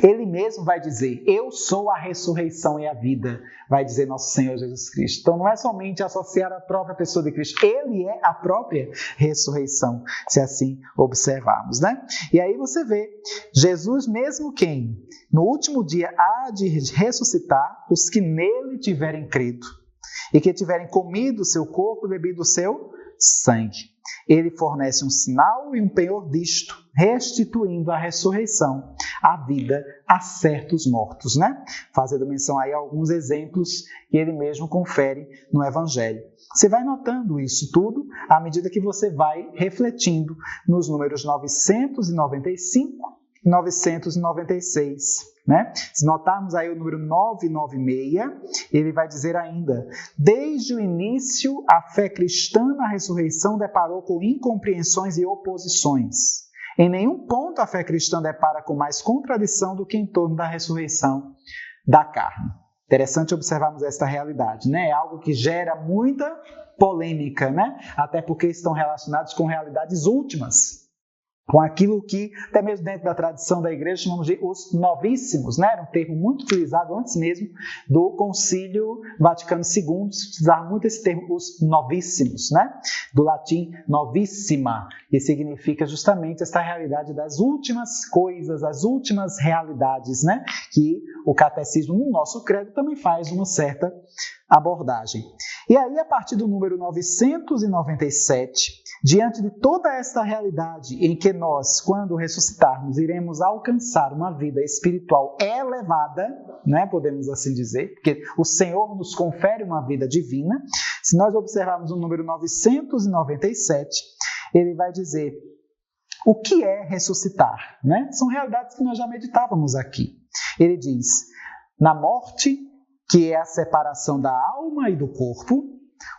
Ele mesmo vai dizer: eu sou a ressurreição e a vida, vai dizer nosso Senhor Jesus Cristo. Então não é somente associar a própria pessoa de Cristo, ele é a própria ressurreição, se assim observarmos, né? E aí você vê, Jesus mesmo quem no último dia há de ressuscitar os que nele tiverem crido e que tiverem comido o seu corpo e bebido o seu sangue. Ele fornece um sinal e um penhor disto, restituindo a ressurreição, a vida a certos mortos, né? Fazendo menção aí a alguns exemplos que ele mesmo confere no Evangelho. Você vai notando isso tudo à medida que você vai refletindo nos números 995 e 996. Né? Se notarmos aí o número 996, ele vai dizer ainda: desde o início a fé cristã na ressurreição deparou com incompreensões e oposições. Em nenhum ponto a fé cristã depara com mais contradição do que em torno da ressurreição da carne. Interessante observarmos esta realidade, né? É algo que gera muita polêmica, né? Até porque estão relacionados com realidades últimas. com aquilo que, até mesmo dentro da tradição da igreja, chamamos de os novíssimos, né? Era um termo muito utilizado antes mesmo do Concílio Vaticano II, se utilizava muito esse termo, os novíssimos, né? Do latim novissima, que significa justamente essa realidade das últimas coisas, as últimas realidades, né? Que o catecismo, no nosso credo, também faz uma certa abordagem. E aí, a partir do número 997, diante de toda esta realidade em que nós, quando ressuscitarmos, iremos alcançar uma vida espiritual elevada, né, podemos assim dizer, porque o Senhor nos confere uma vida divina. Se nós observarmos o número 997, ele vai dizer o que é ressuscitar, né? São realidades que nós já meditávamos aqui. Ele diz, na morte, que é a separação da alma e do corpo,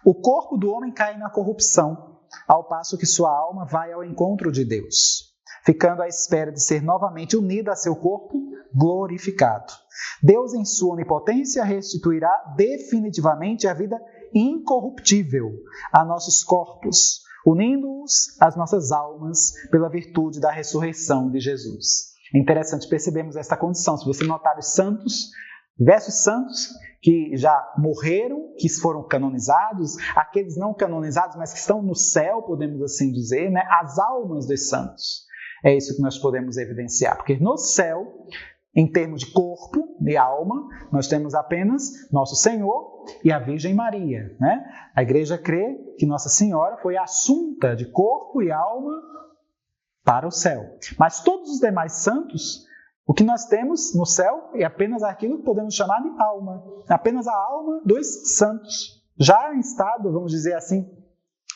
o corpo do homem cai na corrupção, ao passo que sua alma vai ao encontro de Deus, ficando à espera de ser novamente unida a seu corpo glorificado. Deus, em sua onipotência, restituirá definitivamente a vida incorruptível a nossos corpos, unindo-os às nossas almas pela virtude da ressurreição de Jesus. É interessante percebermos esta condição. Se você notar os santos, diversos santos que já morreram, que foram canonizados, aqueles não canonizados, mas que estão no céu, podemos assim dizer, né? As almas dos santos. É isso que nós podemos evidenciar, porque no céu, em termos de corpo e alma, nós temos apenas Nosso Senhor e a Virgem Maria, né? A igreja crê que Nossa Senhora foi assunta de corpo e alma para o céu. Mas todos os demais santos, o que nós temos no céu é apenas aquilo que podemos chamar de alma. Apenas a alma dos santos. Já em estado, vamos dizer assim,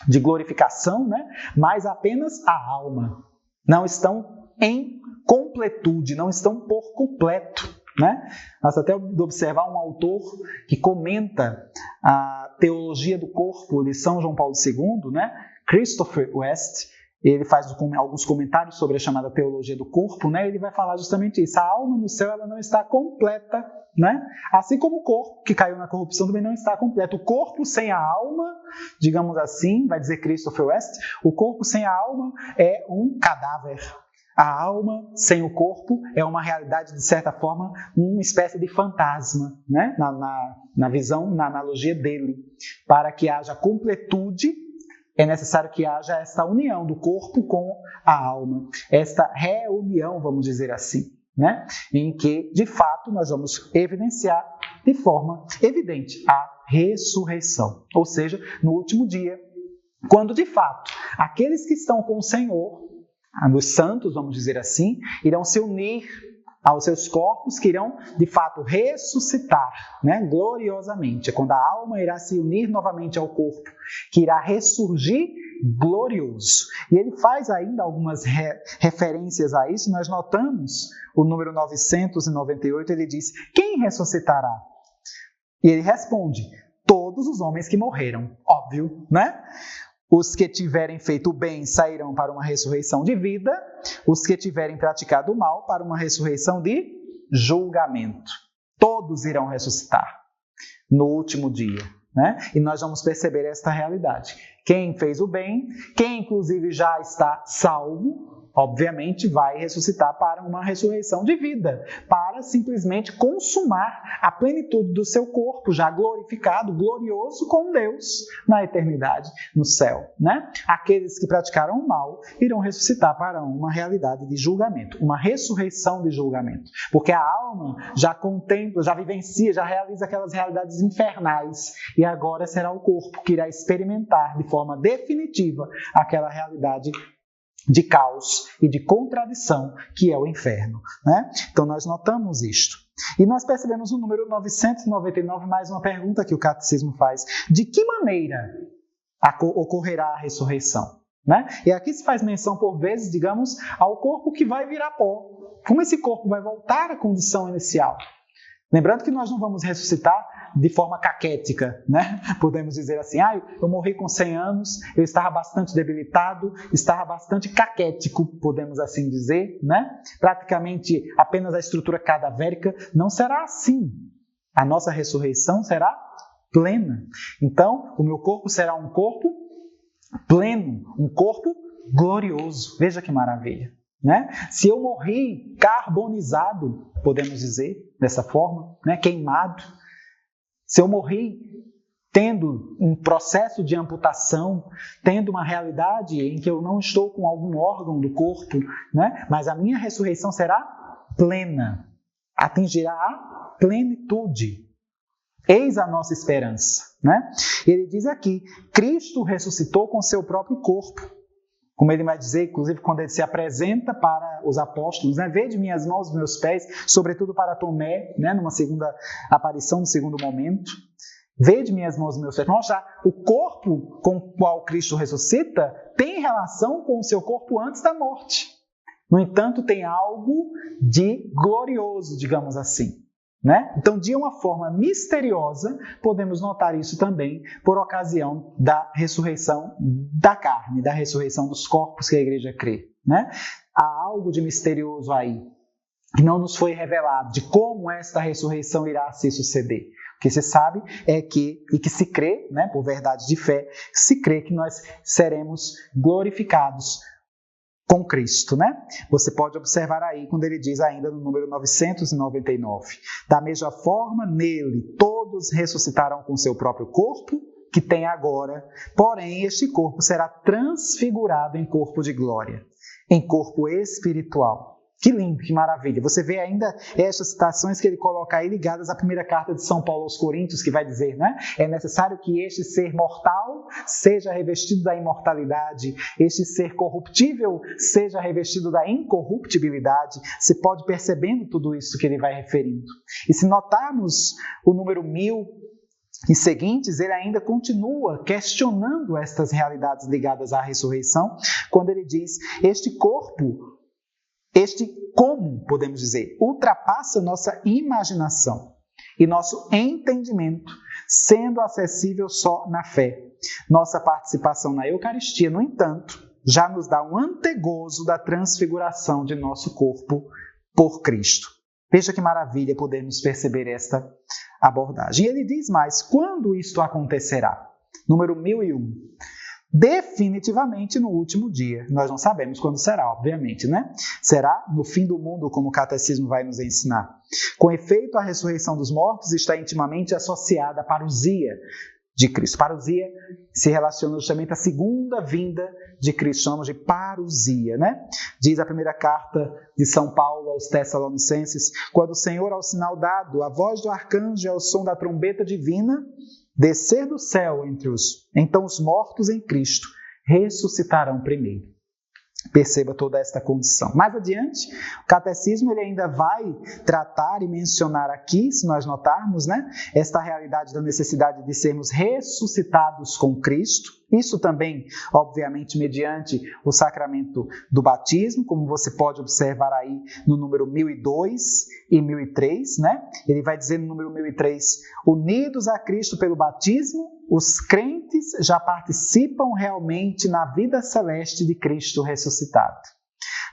de glorificação, né? Mas apenas a alma. Não estão em completude, não estão por completo, né? Nós até observar um autor que comenta a teologia do corpo de São João Paulo II, né? Christopher West. Ele faz alguns comentários sobre a chamada teologia do corpo, né? Ele vai falar justamente isso. A alma no céu ela não está completa, né? Assim como o corpo que caiu na corrupção também não está completo. O corpo sem a alma, digamos assim, vai dizer Christopher West, o corpo sem a alma é um cadáver. A alma sem o corpo é uma realidade, de certa forma, uma espécie de fantasma, né? Na visão, na analogia dele. Para que haja completude, é necessário que haja esta união do corpo com a alma, esta reunião, vamos dizer assim, né? Em que, de fato, nós vamos evidenciar de forma evidente a ressurreição. Ou seja, no último dia, quando, de fato, aqueles que estão com o Senhor, os santos, vamos dizer assim, irão se unir aos seus corpos que irão, de fato, ressuscitar, né, gloriosamente. É quando a alma irá se unir novamente ao corpo, que irá ressurgir glorioso. E ele faz ainda algumas referências a isso. Nós notamos o número 998, ele diz, quem ressuscitará? E ele responde, todos os homens que morreram. Óbvio, né? Os que tiverem feito o bem sairão para uma ressurreição de vida, os que tiverem praticado o mal para uma ressurreição de julgamento. Todos irão ressuscitar no último dia, né? E nós vamos perceber esta realidade. Quem fez o bem, quem inclusive já está salvo, obviamente vai ressuscitar para uma ressurreição de vida, para simplesmente consumar a plenitude do seu corpo, já glorificado, glorioso com Deus na eternidade, no céu, né? Aqueles que praticaram o mal irão ressuscitar para uma realidade de julgamento, uma ressurreição de julgamento, porque a alma já contempla, já vivencia, já realiza aquelas realidades infernais, e agora será o corpo que irá experimentar de forma definitiva aquela realidade de caos e de contradição que é o inferno, né? Então nós notamos isto. E nós percebemos no número 999 mais uma pergunta que o catecismo faz. De que maneira ocorrerá a ressurreição? Né? E aqui se faz menção por vezes, digamos, ao corpo que vai virar pó. Como esse corpo vai voltar à condição inicial? Lembrando que nós não vamos ressuscitar de forma caquética, né? Podemos dizer assim, eu morri com 100 anos, eu estava bastante debilitado, estava bastante caquético, podemos assim dizer, né? Praticamente apenas a estrutura cadavérica. Não será assim. A nossa ressurreição será plena. Então, o meu corpo será um corpo pleno, um corpo glorioso. Veja que maravilha, né? Se eu morri carbonizado, podemos dizer dessa forma, né? Queimado. Se eu morri tendo um processo de amputação, tendo uma realidade em que eu não estou com algum órgão do corpo, né? Mas a minha ressurreição será plena, atingirá a plenitude. Eis a nossa esperança, né? Ele diz aqui, Cristo ressuscitou com seu próprio corpo. Como ele vai dizer, inclusive, quando ele se apresenta para os apóstolos, né? Vede minhas mãos e meus pés, sobretudo para Tomé, né? Numa segunda aparição, no segundo momento. Vede minhas mãos e meus pés. Mostrar o corpo com o qual Cristo ressuscita tem relação com o seu corpo antes da morte. No entanto, tem algo de glorioso, digamos assim, né? Então, de uma forma misteriosa, podemos notar isso também por ocasião da ressurreição da carne, da ressurreição dos corpos que a igreja crê, né? Há algo de misterioso aí, que não nos foi revelado, de como esta ressurreição irá se suceder. O que se sabe é que, e que se crê, né, por verdade de fé, se crê que nós seremos glorificados com Cristo, né? Você pode observar aí quando ele diz ainda no número 999. Da mesma forma, nele todos ressuscitarão com seu próprio corpo, que tem agora, porém este corpo será transfigurado em corpo de glória, em corpo espiritual. Que lindo, que maravilha. Você vê ainda estas citações que ele coloca aí ligadas à primeira carta de São Paulo aos Coríntios, que vai dizer, né? É necessário que este ser mortal seja revestido da imortalidade, este ser corruptível seja revestido da incorruptibilidade. Você pode percebendo tudo isso que ele vai referindo. E se notarmos o número 1000 e seguintes, ele ainda continua questionando estas realidades ligadas à ressurreição, quando ele diz, este corpo, como, podemos dizer, ultrapassa nossa imaginação e nosso entendimento, sendo acessível só na fé. Nossa participação na Eucaristia, no entanto, já nos dá um antegozo da transfiguração de nosso corpo por Cristo. Veja que maravilha podemos perceber esta abordagem. E ele diz mais, quando isto acontecerá? Número 1001. Definitivamente no último dia. Nós não sabemos quando será, obviamente, né? Será no fim do mundo, como o catecismo vai nos ensinar. Com efeito, a ressurreição dos mortos está intimamente associada à parousia de Cristo. Parousia se relaciona justamente à segunda vinda de Cristo, chamamos de parousia, né? Diz a primeira carta de São Paulo aos Tessalonicenses, quando o Senhor, ao sinal dado, a voz do arcanjo e ao som da trombeta divina, descer do céu então os mortos em Cristo ressuscitarão primeiro. Perceba toda esta condição. Mais adiante, o catecismo ele ainda vai tratar e mencionar aqui, se nós notarmos, né, esta realidade da necessidade de sermos ressuscitados com Cristo. Isso também, obviamente, mediante o sacramento do batismo, como você pode observar aí no número 1002 e 1003, né? Ele vai dizer no número 1003, unidos a Cristo pelo batismo, os crentes já participam realmente na vida celeste de Cristo ressuscitado.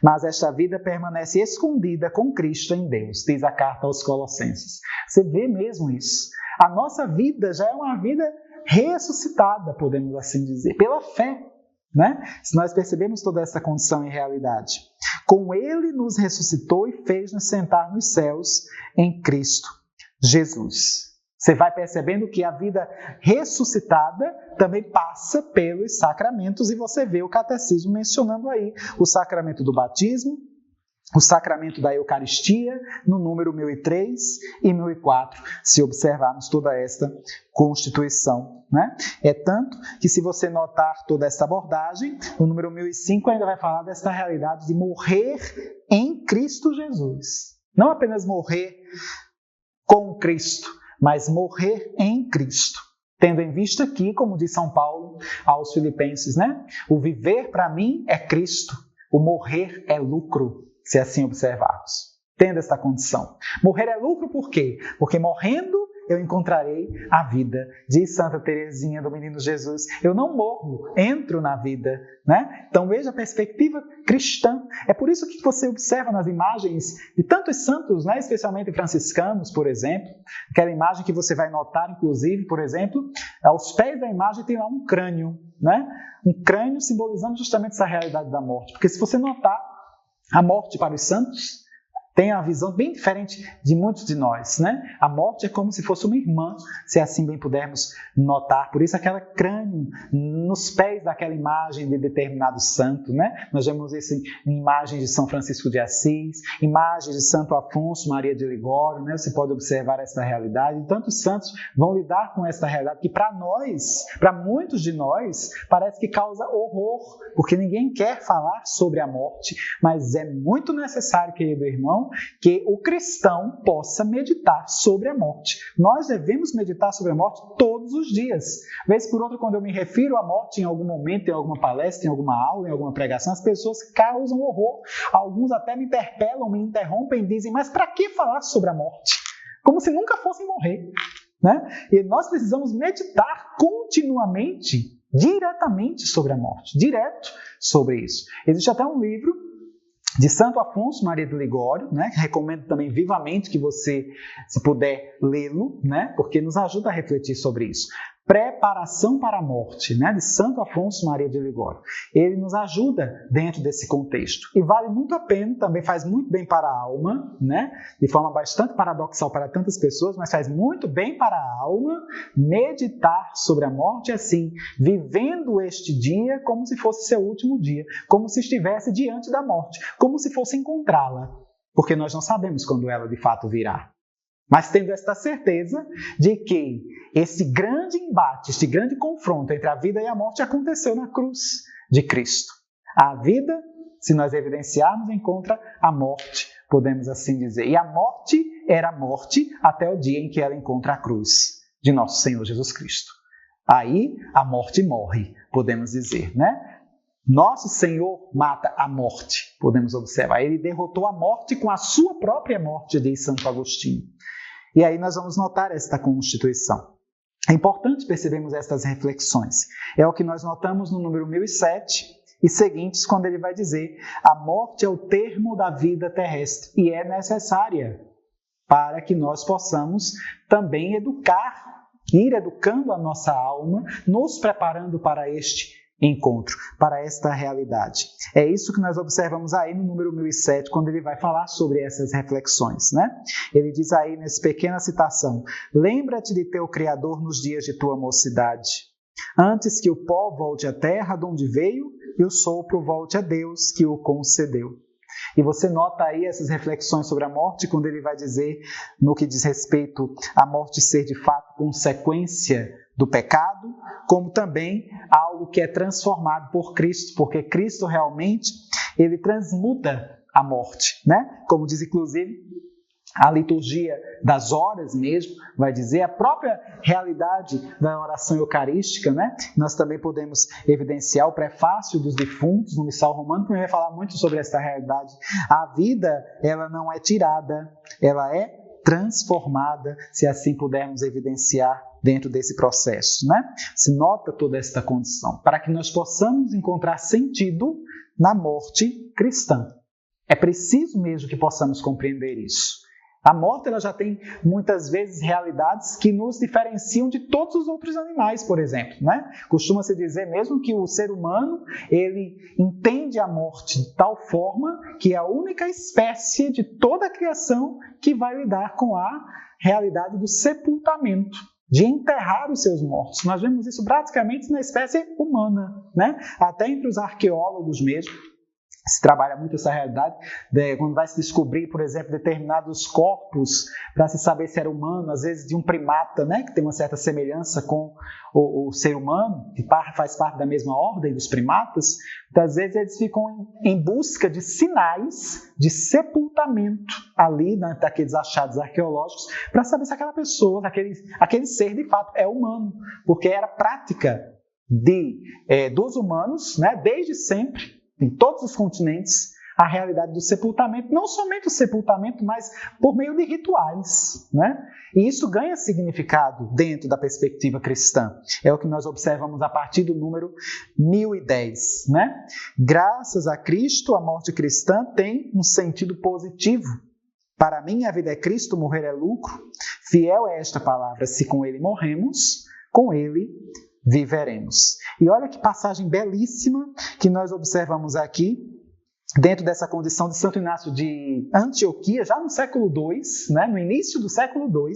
Mas esta vida permanece escondida com Cristo em Deus, diz a carta aos Colossenses. Você vê mesmo isso. A nossa vida já é uma vida ressuscitada, podemos assim dizer, pela fé, né? Se nós percebemos toda essa condição em realidade. Com Ele nos ressuscitou e fez-nos sentar nos céus em Cristo Jesus. Você vai percebendo que a vida ressuscitada também passa pelos sacramentos, e você vê o catecismo mencionando aí o sacramento do batismo, o sacramento da Eucaristia, no número 1003 e 1004, se observarmos toda esta constituição, né? É tanto que, se você notar toda esta abordagem, no número 1005 ainda vai falar desta realidade de morrer em Cristo Jesus. Não apenas morrer com Cristo, mas morrer em Cristo. Tendo em vista aqui, como diz São Paulo aos Filipenses, né? O viver para mim é Cristo, o morrer é lucro, se assim observarmos. Tendo esta condição. Morrer é lucro por quê? Porque morrendo eu encontrarei a vida. Diz Santa Teresinha do Menino Jesus, eu não morro, entro na vida. Né? Então veja a perspectiva cristã. É por isso que você observa nas imagens de tantos santos, né? Especialmente franciscanos, por exemplo, aquela imagem que você vai notar, inclusive, por exemplo, aos pés da imagem tem lá um crânio, né? Um crânio simbolizando justamente essa realidade da morte. Porque se você notar, a morte para os santos tem uma visão bem diferente de muitos de nós, né? A morte é como se fosse uma irmã, se assim bem pudermos notar. Por isso aquela crânio nos pés daquela imagem de determinado santo, né? Nós vemos isso em imagens de São Francisco de Assis, imagens de Santo Afonso Maria de Ligório, né? Você pode observar essa realidade. E tantos santos vão lidar com essa realidade que para nós, para muitos de nós, parece que causa horror, porque ninguém quer falar sobre a morte, mas é muito necessário, querido irmão, que o cristão possa meditar sobre a morte. Nós devemos meditar sobre a morte todos os dias. Vez por outra, quando eu me refiro à morte em algum momento, em alguma palestra, em alguma aula, em alguma pregação, as pessoas causam horror. Alguns até me interpelam, me interrompem e dizem, mas para que falar sobre a morte? Como se nunca fossem morrer. Né? E nós precisamos meditar continuamente, diretamente sobre a morte. Direto sobre isso. Existe até um livro de Santo Afonso Maria de Ligório, né? Recomendo também vivamente que você, se puder, lê-lo, né? Porque nos ajuda a refletir sobre isso. Preparação para a morte, né? De Santo Afonso Maria de Ligório. Ele nos ajuda dentro desse contexto. E vale muito a pena, também faz muito bem para a alma, né? De forma bastante paradoxal para tantas pessoas, mas faz muito bem para a alma meditar sobre a morte assim, vivendo este dia como se fosse seu último dia, como se estivesse diante da morte, como se fosse encontrá-la, porque nós não sabemos quando ela de fato virá. Mas tendo esta certeza de que esse grande embate, este grande confronto entre a vida e a morte aconteceu na cruz de Cristo. A vida, se nós evidenciarmos, encontra a morte, podemos assim dizer. E a morte era morte até o dia em que ela encontra a cruz de nosso Senhor Jesus Cristo. Aí a morte morre, podemos dizer, né? Nosso Senhor mata a morte, podemos observar. Ele derrotou a morte com a sua própria morte, diz Santo Agostinho. E aí nós vamos notar esta constituição. É importante percebermos estas reflexões. É o que nós notamos no número 1007 e seguintes, quando ele vai dizer: a morte é o termo da vida terrestre e é necessária para que nós possamos também educar, ir educando a nossa alma, nos preparando para este encontro, para esta realidade. É isso que nós observamos aí no número 1007, quando ele vai falar sobre essas reflexões, né? Ele diz aí nessa pequena citação: lembra-te de teu Criador nos dias de tua mocidade, antes que o pó volte à terra de onde veio e o sopro volte a Deus que o concedeu. E você nota aí essas reflexões sobre a morte, quando ele vai dizer, no que diz respeito à morte ser de fato consequência do pecado, como também algo que é transformado por Cristo, porque Cristo realmente, ele transmuta a morte, né? Como diz inclusive a liturgia das horas mesmo, vai dizer, a própria realidade da oração eucarística, né? Nós também podemos evidenciar o prefácio dos defuntos no Missal Romano, que vai falar muito sobre essa realidade. A vida, ela não é tirada, ela é transformada, se assim pudermos evidenciar dentro desse processo, né? Se nota toda esta condição, para que nós possamos encontrar sentido na morte cristã. É preciso mesmo que possamos compreender isso. A morte, ela já tem muitas vezes realidades que nos diferenciam de todos os outros animais, por exemplo, né? Costuma-se dizer mesmo que o ser humano, ele entende a morte de tal forma que é a única espécie de toda a criação que vai lidar com a realidade do sepultamento, de enterrar os seus mortos. Nós vemos isso praticamente na espécie humana, né? Até entre os arqueólogos mesmo, se trabalha muito essa realidade, quando vai se descobrir, por exemplo, determinados corpos, para se saber se era humano, às vezes de um primata, né, que tem uma certa semelhança com o ser humano, que faz parte da mesma ordem dos primatas, muitas vezes eles ficam em busca de sinais de sepultamento ali, né, daqueles achados arqueológicos, para saber se aquela pessoa, aquele ser de fato é humano, porque era prática dos humanos, né, desde sempre, em todos os continentes, a realidade do sepultamento, não somente o sepultamento, mas por meio de rituais, né? E isso ganha significado dentro da perspectiva cristã. É o que nós observamos a partir do número 1010, né? Graças a Cristo, a morte cristã tem um sentido positivo. Para mim, a vida é Cristo, morrer é lucro. Fiel é esta palavra: se com Ele morremos, com Ele viveremos. E olha que passagem belíssima que nós observamos aqui, dentro dessa condição de Santo Inácio de Antioquia, já no século II, né, no início do século II,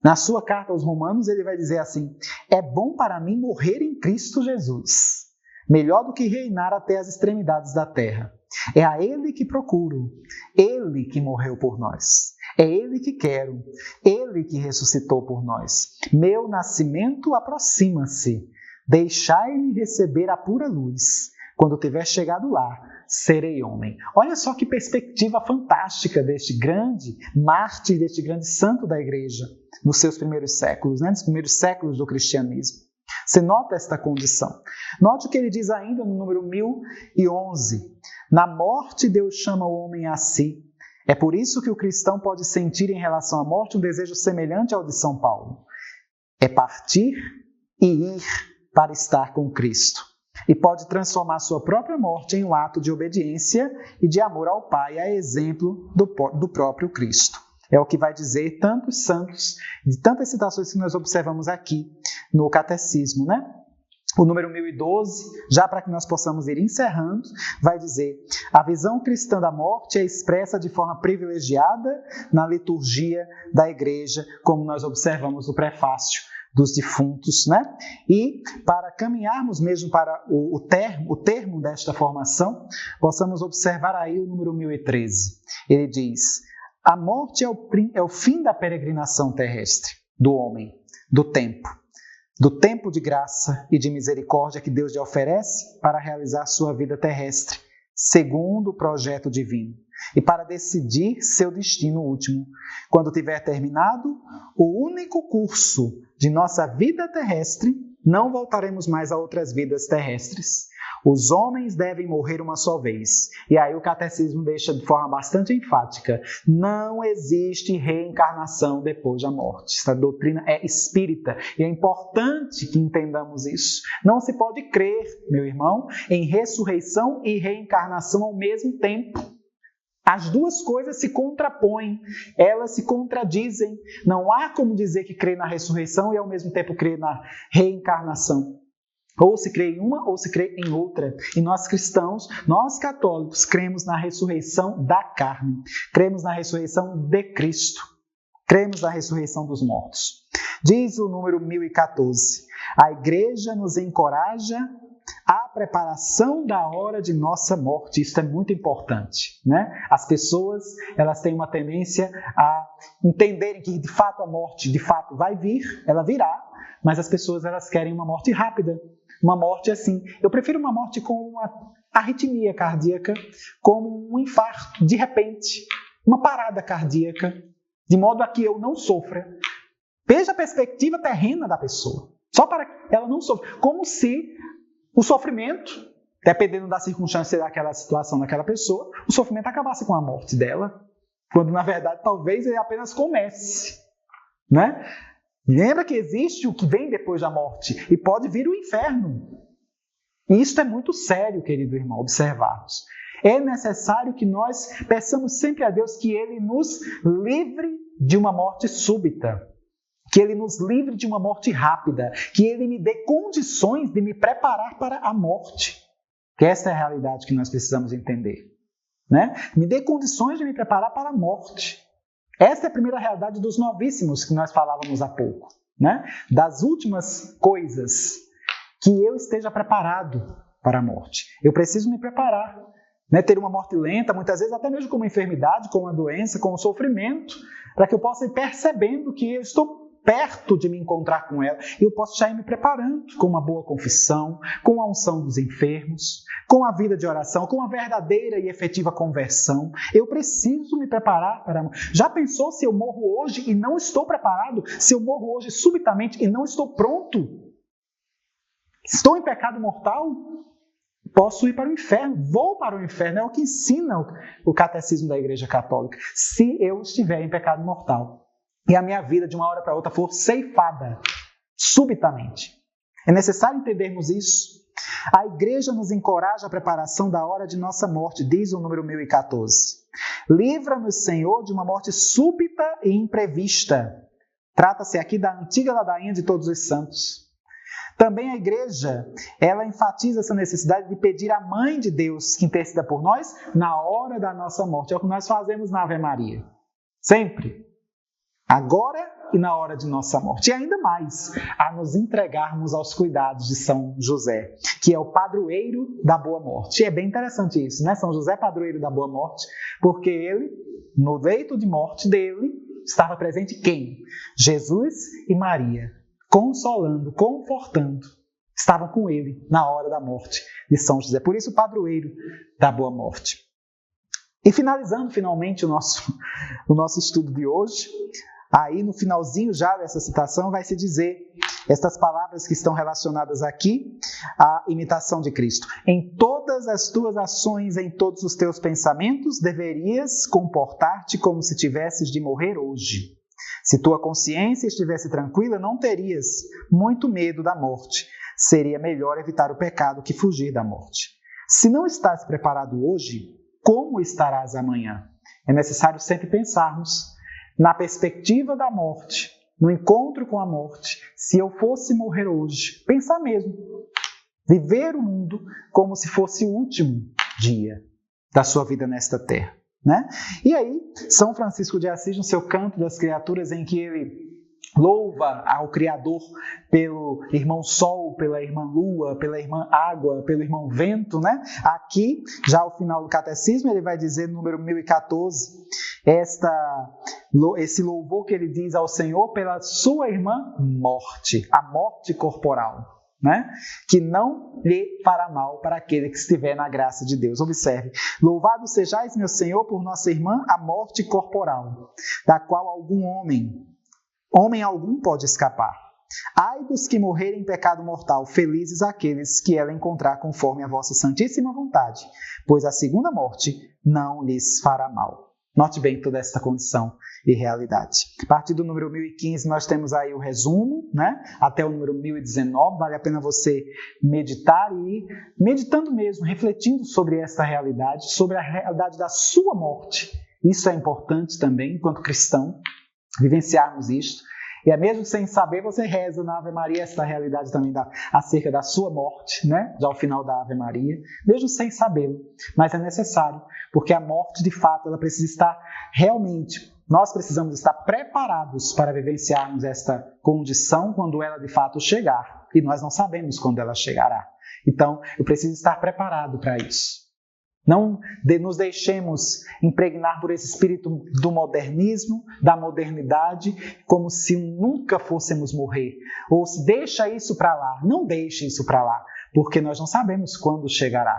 na sua carta aos Romanos, ele vai dizer assim: é bom para mim morrer em Cristo Jesus, melhor do que reinar até as extremidades da terra. É a Ele que procuro, Ele que morreu por nós. É Ele que quero, Ele que ressuscitou por nós. Meu nascimento aproxima-se, deixai-me receber a pura luz. Quando tiver chegado lá, serei homem. Olha só que perspectiva fantástica deste grande mártir, deste grande santo da igreja, nos seus primeiros séculos, né? Nos primeiros séculos do cristianismo. Você nota esta condição. Note o que ele diz ainda no número 1011. Na morte Deus chama o homem a si. É por isso que o cristão pode sentir em relação à morte um desejo semelhante ao de São Paulo. É partir e ir para estar com Cristo. E pode transformar sua própria morte em um ato de obediência e de amor ao Pai, a exemplo do próprio Cristo. É o que vai dizer tantos santos, de tantas citações que nós observamos aqui no Catecismo, né? O número 1012, já para que nós possamos ir encerrando, vai dizer: a visão cristã da morte é expressa de forma privilegiada na liturgia da igreja, como nós observamos no prefácio dos defuntos, né? E para caminharmos mesmo para o termo desta formação, possamos observar aí o número 1013. Ele diz: a morte é o fim da peregrinação terrestre do homem, do tempo de graça e de misericórdia que Deus lhe oferece para realizar sua vida terrestre, segundo o projeto divino, e para decidir seu destino último. Quando tiver terminado o único curso de nossa vida terrestre, não voltaremos mais a outras vidas terrestres. Os homens devem morrer uma só vez. E aí o catecismo deixa de forma bastante enfática: não existe reencarnação depois da morte. Essa doutrina é espírita e é importante que entendamos isso. Não se pode crer, meu irmão, em ressurreição e reencarnação ao mesmo tempo. As duas coisas se contrapõem, elas se contradizem. Não há como dizer que crê na ressurreição e ao mesmo tempo crê na reencarnação. Ou se crê em uma ou se crê em outra. E nós cristãos, nós católicos, cremos na ressurreição da carne. Cremos na ressurreição de Cristo. Cremos na ressurreição dos mortos. Diz o número 1014. A igreja nos encoraja à preparação da hora de nossa morte. Isso é muito importante, né? As pessoas, elas têm uma tendência a entenderem que de fato a morte de fato vai vir, ela virá, mas as pessoas, elas querem uma morte rápida, uma morte assim. Eu prefiro uma morte com uma arritmia cardíaca, como um infarto, de repente, uma parada cardíaca, de modo a que eu não sofra. Veja a perspectiva terrena da pessoa, só para que ela não sofra, como se o sofrimento, dependendo da circunstância daquela situação daquela pessoa, o sofrimento acabasse com a morte dela, quando na verdade talvez ele apenas comece, né? Lembra que existe o que vem depois da morte e pode vir o inferno. E isso é muito sério, querido irmão, observarmos. É necessário que nós peçamos sempre a Deus que Ele nos livre de uma morte súbita, que Ele nos livre de uma morte rápida, que Ele me dê condições de me preparar para a morte. Que essa é a realidade que nós precisamos entender, né? Me dê condições de me preparar para a morte. Essa é a primeira realidade dos novíssimos que nós falávamos há pouco, né? Das últimas coisas, que eu esteja preparado para a morte. Eu preciso me preparar, né? Ter uma morte lenta, muitas vezes até mesmo com uma enfermidade, com uma doença, com um sofrimento, para que eu possa ir percebendo que eu estou perto de me encontrar com ela, e eu posso já ir me preparando com uma boa confissão, com a unção dos enfermos, com a vida de oração, com a verdadeira e efetiva conversão. Eu preciso me preparar para... Já pensou se eu morro hoje e não estou preparado? Se eu morro hoje subitamente e não estou pronto? Estou em pecado mortal? posso ir para o inferno, vou para o inferno. É o que ensina o catecismo da Igreja Católica. Se eu estiver em pecado mortal e a minha vida de uma hora para outra for ceifada subitamente. É necessário entendermos isso. A Igreja nos encoraja à preparação da hora de nossa morte, diz o número 1014. Livra-nos, Senhor, de uma morte súbita e imprevista. Trata-se aqui da antiga ladainha de todos os santos. Também a Igreja, ela enfatiza essa necessidade de pedir à Mãe de Deus que interceda por nós na hora da nossa morte. É o que nós fazemos na Ave Maria. Sempre. Agora e na hora de nossa morte. E ainda mais, a nos entregarmos aos cuidados de São José, que é o padroeiro da boa morte. E é bem interessante isso, né? São José, padroeiro da boa morte, porque ele, no leito de morte dele, estava presente quem? Jesus e Maria, consolando, confortando. Estavam com ele na hora da morte de São José. Por isso, o padroeiro da boa morte. E finalizando, finalmente, o nosso estudo de hoje, aí no finalzinho já dessa citação vai se dizer estas palavras que estão relacionadas aqui à imitação de Cristo. Em todas as tuas ações, em todos os teus pensamentos, deverias comportar-te como se tivesses de morrer hoje. Se tua consciência estivesse tranquila, não terias muito medo da morte. Seria melhor evitar o pecado que fugir da morte. Se não estás preparado hoje, como estarás amanhã? É necessário sempre pensarmos na perspectiva da morte, no encontro com a morte. Se eu fosse morrer hoje, pensar mesmo, viver o mundo como se fosse o último dia da sua vida nesta terra, né? E aí, São Francisco de Assis, no seu Canto das Criaturas, em que ele louva ao Criador pelo irmão Sol, pela irmã Lua, pela irmã Água, pelo irmão Vento, né? Aqui, já ao final do Catecismo, ele vai dizer no número 1014, esse louvor que ele diz ao Senhor pela sua irmã Morte, a morte corporal, né? Que não lhe fará mal para aquele que estiver na graça de Deus. Observe, louvado sejais, meu Senhor, por nossa irmã, a morte corporal, da qual homem algum pode escapar. Ai dos que morrerem em pecado mortal, felizes aqueles que ela encontrar conforme a vossa santíssima vontade, pois a segunda morte não lhes fará mal. Note bem toda esta condição e realidade. A partir do número 1015 nós temos aí o resumo, né? Até o número 1019, vale a pena você meditar e ir meditando mesmo, refletindo sobre esta realidade, sobre a realidade da sua morte. Isso é importante também, enquanto cristão, vivenciarmos isto. E é mesmo sem saber, você reza na Ave Maria esta realidade também acerca da sua morte, né? Já ao final da Ave Maria, mesmo sem sabê-lo. Mas é necessário, porque a morte, de fato, ela precisa estar realmente, nós precisamos estar preparados para vivenciarmos esta condição quando ela, de fato, chegar. E nós não sabemos quando ela chegará. Então, eu preciso estar preparado para isso. Não nos deixemos impregnar por esse espírito do modernismo, da modernidade, como se nunca fôssemos morrer. Ou se deixa isso para lá, não deixe isso para lá, porque nós não sabemos quando chegará.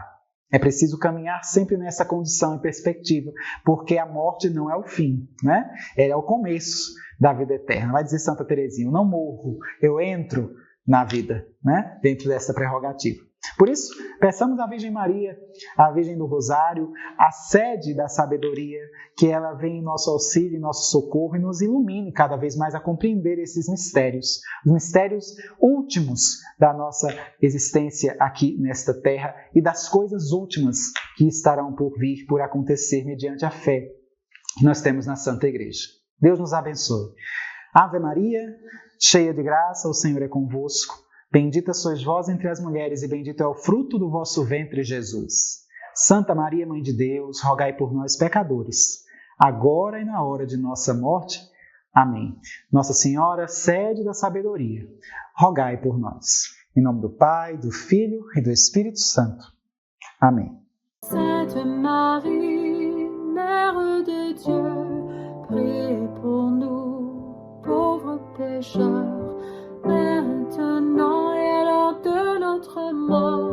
É preciso caminhar sempre nessa condição e perspectiva, porque a morte não é o fim, né? É o começo da vida eterna. Vai dizer Santa Teresinha, eu não morro, eu entro na vida, né? Dentro dessa prerrogativa. Por isso, peçamos à Virgem Maria, à Virgem do Rosário, a sede da sabedoria, que ela venha em nosso auxílio, em nosso socorro e nos ilumine cada vez mais a compreender esses mistérios, os mistérios últimos da nossa existência aqui nesta terra e das coisas últimas que estarão por vir, por acontecer mediante a fé que nós temos na Santa Igreja. Deus nos abençoe. Ave Maria, cheia de graça, o Senhor é convosco. Bendita sois vós entre as mulheres e bendito é o fruto do vosso ventre, Jesus. Santa Maria, Mãe de Deus, rogai por nós, pecadores, agora e na hora de nossa morte. Amém. Nossa Senhora, sede da sabedoria, rogai por nós. Em nome do Pai, do Filho e do Espírito Santo. Amém. Sainte Marie, Mère de Dieu, priez pour nous, pauvres pécheurs, maintenant et à l'heure de notre mort.